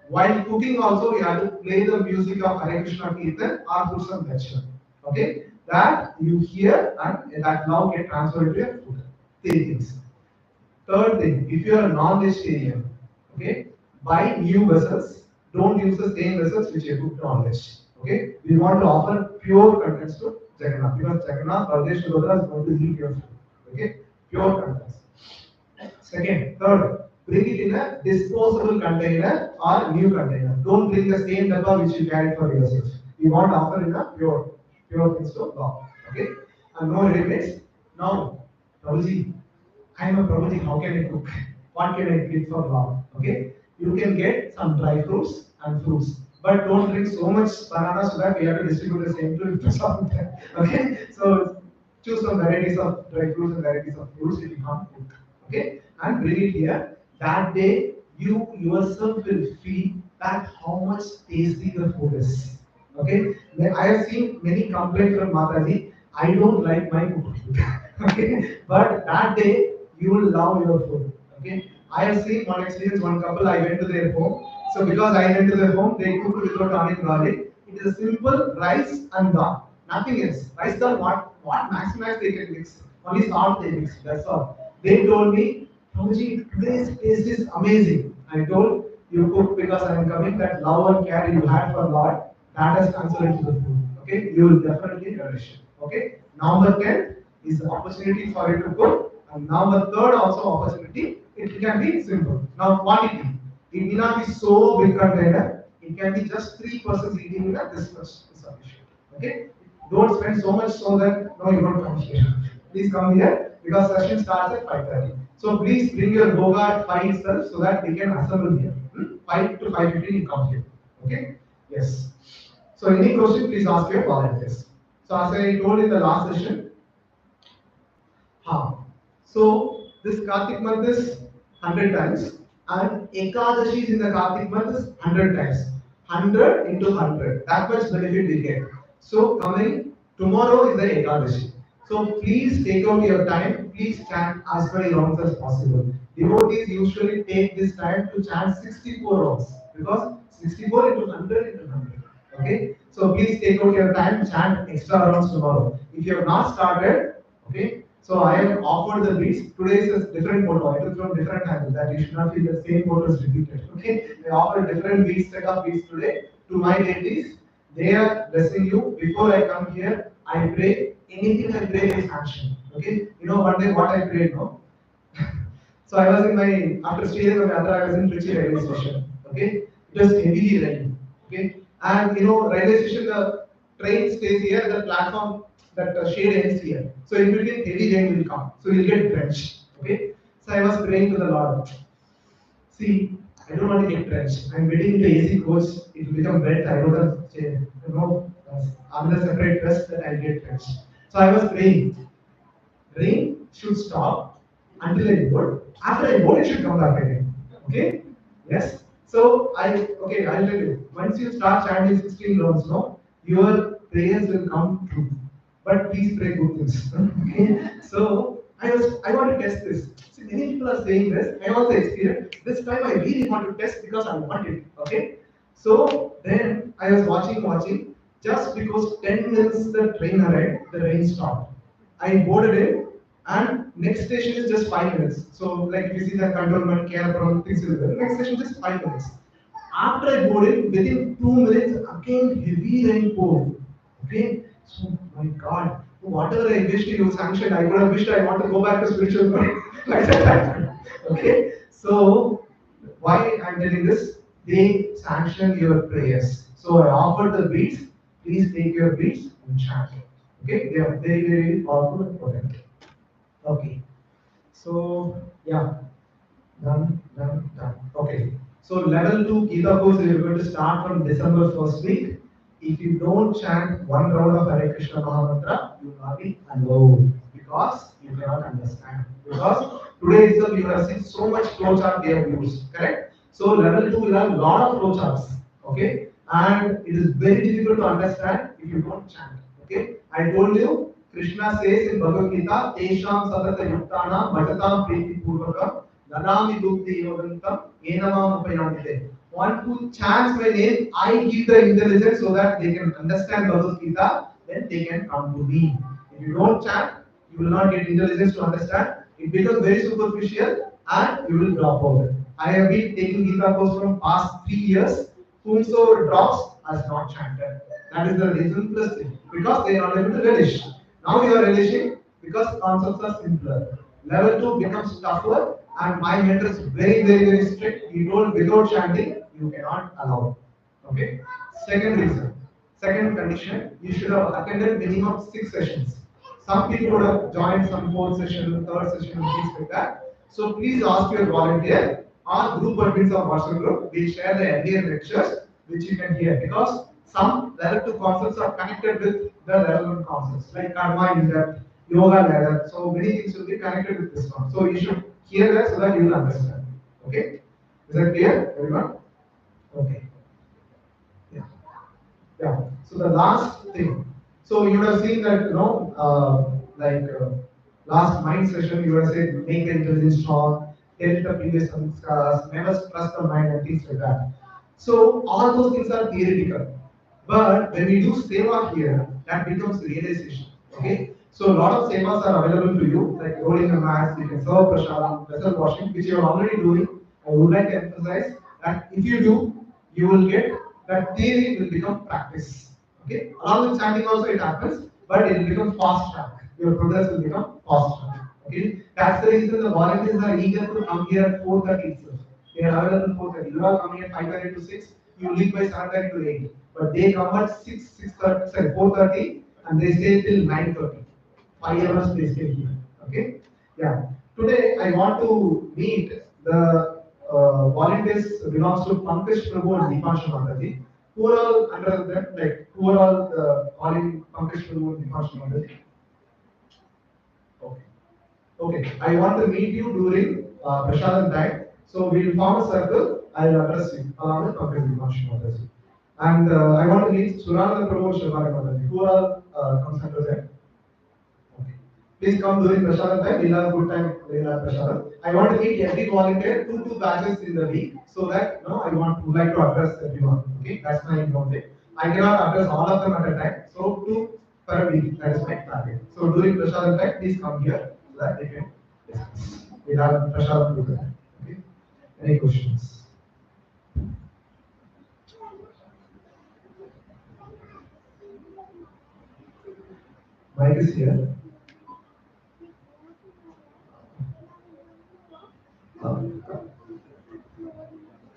While cooking also, we have to play the music of Hare Krishna Kirtan or put some lecture. Okay, that you hear and that now get transferred to your food. Three things. Third thing, if you are a non-vegetarian, okay, buy new vessels. Don't use the same vessels which you cooked non-veg. Okay, we want to offer pure contents to Jagannath because Jagannath, Baldesh, Subhadra is going to eat your food. Okay, pure contents. Second, third, bring it in a disposable container or new container. Don't bring the same dabba which you carry for yourself. We want to offer in a pure things to God. Okay, and no regrets. Now, Prabhuji, I am a Prabhuji, how can I cook? What can I give for Lord? Okay? You can get some dry fruits and fruits. But don't drink so much banana so that we have to distribute the same fruit to some. Okay? So choose some varieties of dry fruits and varieties of fruits if you can't cook. Okay? And bring it here. That day you yourself will feel that how much tasty the food is. Okay? I have seen many complaints from Mataji. I don't like my cooked food. Okay? But that day you will love your food. Okay? I have seen one experience, one couple, I went to their home. So because I went to their home, they cooked without onion garlic. It is a simple rice and dal. Nothing else. Rice dal, what maximize they can mix. Only salt they mix. That's all. They told me, Prabhuji, today's taste is amazing. I told you cook because I am coming. That love and care you had for Lord, that has transferred into the food. Okay, you will definitely nourish it. Okay, number 10 is the opportunity for you to cook, and number third also opportunity. It can be simple. Now quantity. It may not be so big container. It can be just 3% eating in a this much is sufficient. Okay, don't spend so much so that no, you don't come here. Please come here because session starts at 5:30. So please bring your boga at 5 itself so that we can assemble here. 5 to 5:15 you come here. Okay? Yes. So any question, please ask your volunteers. So as I told in the last session, so this Kartik month is 100 times and Ekadashi in the Kartik month is 100 times. 100 into 100. That much benefit we get. So coming tomorrow is the Ekadashi. So please take out your time. Please chant as many rounds as possible. Devotees usually take this time to chant 64 rounds because 64 into 100 into 100. Okay. So please take out your time, chant extra rounds tomorrow. If you have not started, okay. So I have offered the beats. Today is a different photo. I took from different angles that you should not feel the same photo is repeated. Okay. I offer different beats, set of beats today to my deities. They are blessing you. Before I come here, I pray. Anything I pray is action. Okay. You know one day what I prayed, no? So I was in my after 3 days of yatra, I was in Trichy railway station. Okay, it was heavily raining. Okay, and you know railway station the train stays here, the platform that shade ends here. So in between heavy rain will come, so you'll get drenched. Okay, so I was praying to the Lord. See, I don't want to get drenched. I'm waiting in the AC coach. It will become wet. I don't have, another separate dress that I'll get drenched. So I was praying. Rain should stop until I board. After I board, it should come back again. Okay? Yes? So I'll tell you. Once you start chanting 16 rounds, no, your prayers will come true. But please pray good things. Okay? So I want to test this. See, many people are saying this. I also experienced. This time I really want to test because I want it. Okay? So then I was watching. Just because 10 minutes the train arrived, the rain stopped. I boarded it, and Next station is just 5 minutes. So like if you see the controlment, care from things is there. Next station just 5 minutes. After I boarded, within 2 minutes, again heavy rain poured. Okay, so my God, whatever I wished you sanctioned, I would have wished I want to go back to spiritual world like that. Okay, so why I'm telling this? They sanction your prayers. So I offered the beats. Please take your beats and chant. Okay, they are very very powerful and potent. Okay, so yeah. Done. Okay. So level 2 Gita course is going to start from December first week. If you don't chant one round of Hare Krishna Mahamantra, you will not be allowed because you cannot understand. Because today itself you have seen so much flowchart they have used, correct? So level 2 will have a lot of flowcharts, okay? And it is very difficult to understand if you don't chant. Okay? I told you, Krishna says in Bhagavad Gita, Tesham Sadata Yuktana Bhatatam Priti Purvakam Nanami Dukti Yogantam Enamam Upayamite. One who chants my name, I give the intelligence so that they can understand Bhagavad Gita, then they can come to me. If you don't chant, you will not get intelligence to understand. It becomes very superficial and you will drop out. I have been taking Gita course from past 3 years. Whomsoever drops has not chanted. That is the reason plus thing. Because they are not able to relish. Now you are relishing because concepts are simpler. Level 2 becomes tougher and my mentor is very strict. He told without chanting, you cannot allow. Okay? Second reason. Second condition, you should have attended minimum 6 sessions. Some people would have joined some fourth session, third session, things like that. So please ask your volunteer or group admins of WhatsApp group. We share the earlier lectures which you can hear because some level 2 concepts are connected with the relevant concepts like karma in depth, yoga ladder. So many things will be connected with this one. So you should hear that so that you will understand. Okay? Is that clear, everyone? Okay. Yeah. Yeah. So the last thing. So you would have seen that last mind session you would have said make the intelligence strong, tell the previous samskaras, never trust the mind and things like that. So all those things are theoretical. But when we do seva here, that becomes realization. Okay? So a lot of sevas are available to you, like rolling a mat, you can serve prasadam, vessel washing, which you are already doing. I would like to emphasize that if you do, you will get that theory will become practice. Okay? Along with chanting also it happens, but it will become fast track. Your progress will become fast track. Okay? That's the reason the volunteers are eager to come here at 4:30 itself. They are available 4:30. You are coming at 5:30 to 6, you leave by 7:30 to 8. But they come at 6:30, sorry, 4:30 and they stay till 9:30. 5 hours they stay here. Okay? Yeah. Today I want to meet the volunteers belongs to Pankaj Prabhu and Deepanshu Mataji. Who are all under them? Like who are all all in Pankaj Prabhu and Deepanshu Mataji? Okay. Okay. I want to meet you during Prasadam time. So we'll form a circle. I'll address you along with Pankaj Deepanshu Mataji. And I want to meet Surana Prabhu and Shivani Mataji. Who are all comes under them? Okay. Please come during Prasadam time. We'll have a good time during our Prasadam. I want to meet every volunteer, two batches in the week, so that would like to address everyone. Okay, that's my objective. I cannot address all of them at a time, so two per week. That is my target. So during Prasadam time, please come here so that they can discuss. We'll have Prasadam together. Okay. Any questions? Mike is here.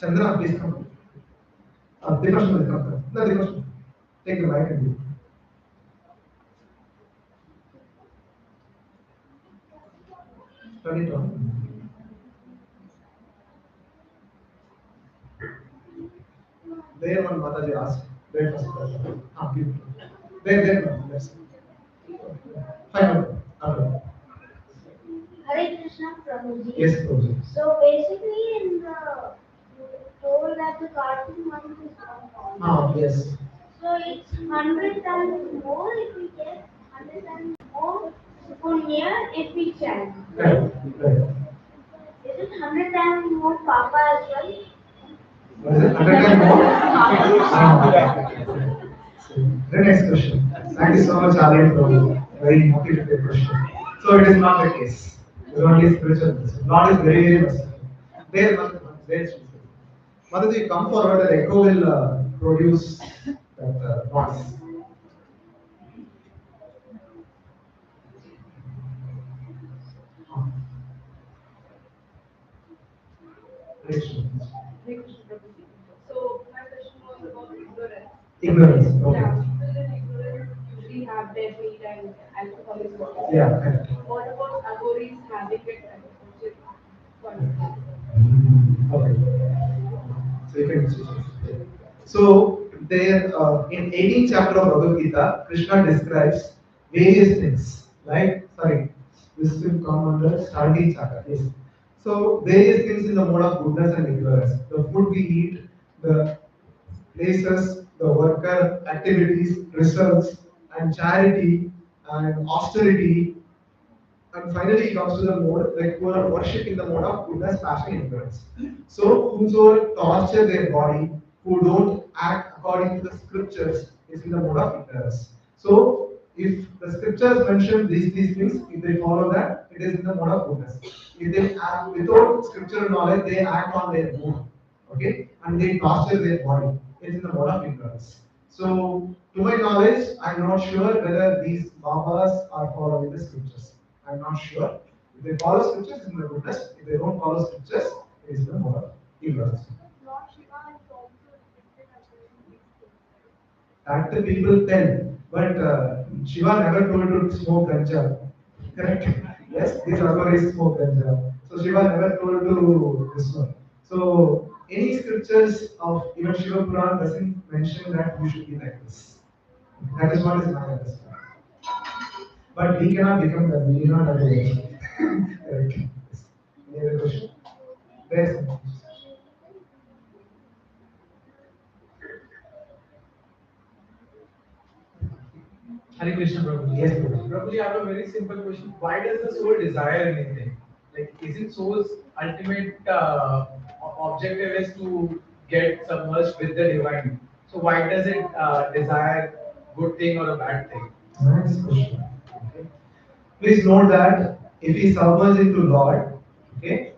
Chandra, please come. Deepash will come. No, Deepash, take the mic and do. Turn it on. There one Mataji asked. Where first? Beautiful. There one. Yes. Fine. Hare Krishna Prabhuji. Yes, Prabhuji. So basically, in the you told that the cartoon month is 1,000. Yes. So it's 100 times more if we get 100 times more punya if we chant. Right. Is it 100 times more papa as well? What is it? 100 more? Very nice question. Thank you so much, Ali, for a very motivated question. So it is not the case. It's only spiritual. Lord is very, very merciful. There, there. Mataji, come forward. The echo will produce that noise. Krishna. Hare Krishna Prabhuji. So my question was about ignorance. Ignorance. Okay. Yeah, people in ignorance usually have their meat and alcoholic bodies. Yeah. Correct. What about agoris having it and which is wonderful? Okay. So you can switch it. So there, in 18th chapter of Bhagavad Gita, Krishna describes various things. Like, sorry, this will come under 17th chapter. Yes. So various things in the mode of goodness and ignorance. The food we eat, the places, the worker activities, results, and charity and austerity, and finally it comes to the mode like who are worshipping the mode of goodness, passion, ignorance. So whosoever torture their body, who don't act according to the scriptures, is in the mode of ignorance. So if the scriptures mention these things, if they follow that, it is in the mode of goodness. If they act without scriptural knowledge, they act on their own. Okay, and they torture their body. It's in the mode of ignorance. So, to my knowledge, I'm not sure whether these Babas are following the scriptures. I'm not sure. If they follow scriptures, it's in the goodness. If they don't follow scriptures, it is in the mode of ignorance. Lord Shiva is also depicted as doing these things, That the people tell, but Shiva never told to smoke ganja. Correct? Yes, these Agaris smoke ganja. So Shiva never told to this one. So any scriptures of even Shiva Puran doesn't mention that you should be like this. That is what is my understanding. But we cannot become that. We cannot have it. Correct. Yes. Any other question? There's Hare Krishna Prabhuji. yes, Guru. Prabhuji, I have a very simple question. Why does the soul desire anything? Like, is it soul's ultimate objective is to get submerged with the divine? So why does it desire good thing or a bad thing? Nice question. Okay. Please note that if he submerges into Lord, okay,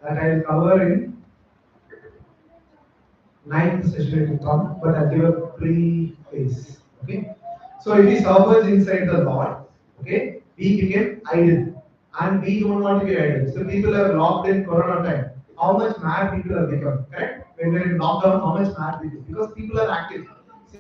that I will cover in ninth session it will come, but I'll give a pre-phase. Okay. So if we submerge inside the Lord, okay, we became idle. And we don't want to be idle. So people are locked in Corona time. How much mad people have become, correct? When they're in lockdown, how much mad people? Because people are active.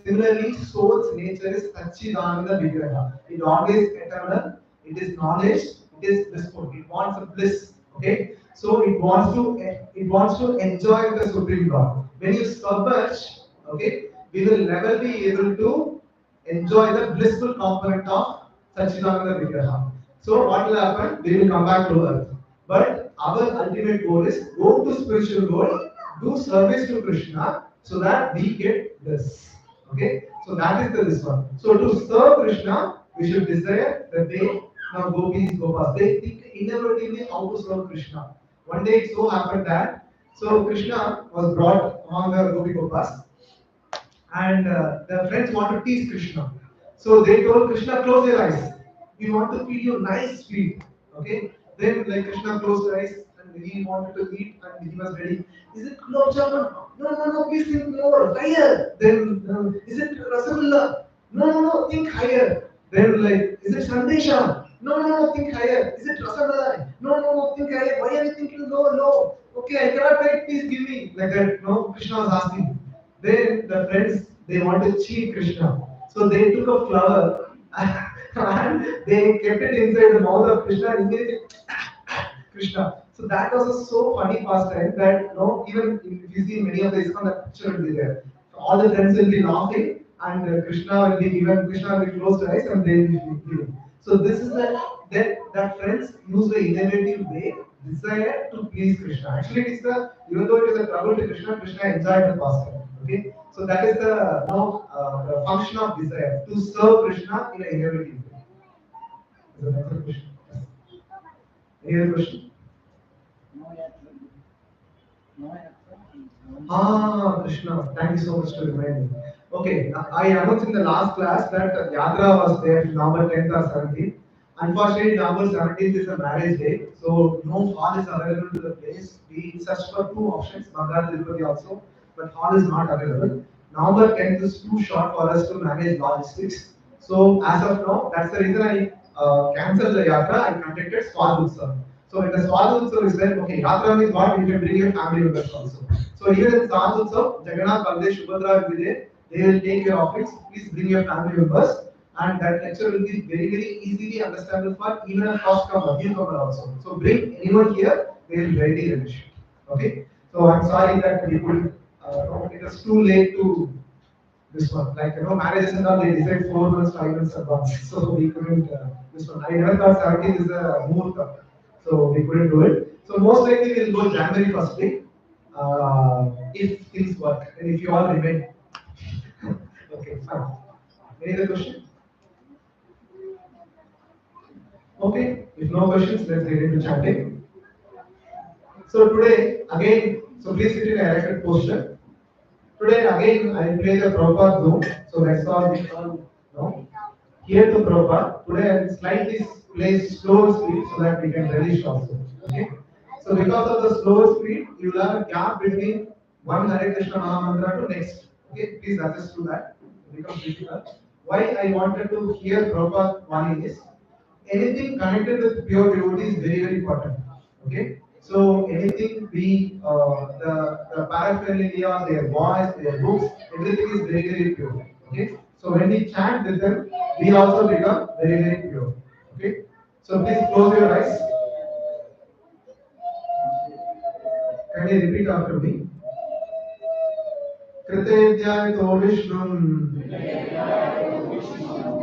Similarly, soul's nature is Sachidananda Vigraha. It always eternal, it is knowledge, it is blissful. It wants a bliss. Okay? So it wants to enjoy the Supreme God. When you submerge, okay, we will never be able to enjoy the blissful component of Sachidananda Vigraha. So what will happen? We will come back to earth. But our ultimate goal is go to spiritual goal, do service to Krishna so that we get bliss. Okay? So that is the this one. So to serve Krishna, we should desire the way now gopis, gopas. They think innovatively how to serve Krishna. One day it so happened that so Krishna was brought among the gopi gopas and the friends want to tease Krishna. So they told Krishna, close your eyes. We want to feed you nice feed. Okay? Then like Krishna closed his eyes and he wanted to eat and he was ready. Is it gulab jamun? No, no, no, please think more, higher. Then is it rasagulla? No, no, no, think higher. Then like, is it sandesha? No, no, no, think higher. Is it rasamalai? No, no, no, think higher. Why are you thinking low, low? Okay, I cannot wait, please give me. Like that, no, Krishna was asking. Then the friends they want to cheat Krishna. So they took a flower and they kept it inside the mouth of Krishna and immediately Krishna. So that was a so funny pastime that even if you see many of the ISKCON, that picture will be there. So all the friends will be laughing and Krishna will be given, Krishna will be closed to eyes and they will be giving. So this is that friends use the innovative way, desire to please Krishna. Actually, it is even though it is a trouble to Krishna, Krishna enjoyed the pastime. Okay, so that is the function of desire to serve Krishna in an innovative way. Is that a question? Yes. Any other question? Ah, Krishna, thank you so much to remind me. Okay, I announced in the last class that Yatra was there November 10th or 17th. Unfortunately, November 17th is a marriage day, so no hall is available to the place. We searched for two options, Bangal Tirupati also, but hall is not available. November 10th is too short for us to manage logistics. So as of now, that's the reason I cancelled the yatra. I contacted Swad Utsav. So in the Swad Utsav is said, okay, yatra means what? You can bring your family members also. So even in Swad Utsav, Jagannath, Baldev, Subhadra will be there. They will take your offerings. Please bring your family members, and that lecture will be very easily understandable for even a first comer, newcomer also. So bring anyone here, they will readily appreciate. Okay. So I'm sorry that we could. It was too late to this one. Like marriages and all, they decide 4 months, 5 months advance. So we couldn't. This one. I never thought 17 is a muhurta, so we couldn't do it. So most likely we'll go January first week, if things work and if you all remain. Okay, fine. Any other question? Okay, if no questions, let's get into chanting. So today, again, so please sit in a erected posture. Today, again, I will play the Prabhupada Doom. So let's all know. Here to Prabhupada. Today, I will slightly play slower speed so that we can relish also. Okay. So because of the slower speed, you will have a gap between one Hare Krishna Maha Mantra to next. Okay, please adjust to that. It becomes difficult. Why I wanted to hear Prabhupada Vani is anything connected with pure devotee is very important. Okay, so anything be the paraphernalia, their voice, their books, everything is very pure. Okay, so when we chant with them, we also become very pure. Okay, so please close your eyes. Can you repeat after me? कृतेज्यायतो विष्णुं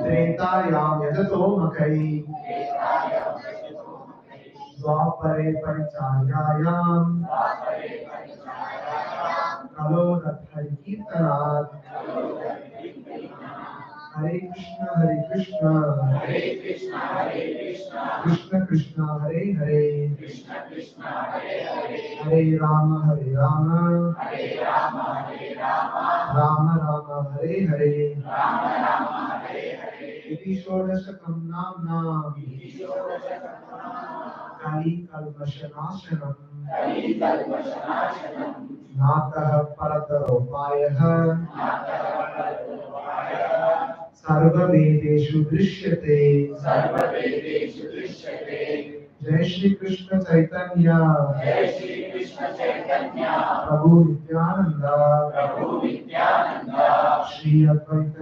त्रेतायां यजतो मकै द्वापरे परिचार्यायां कलो रथै कीर्तनात् हरे कृष्ण कृष्ण कृष्ण हरे हरे राम राम राम हरे इति षोडशकं नाम्ना काली कल्मषनाशनम् नातः परतरोपायः सर्ववेदेषु दृश्यते जय श्री कृष्ण चैतन्य प्रभु नित्यानंद श्री अद्वैत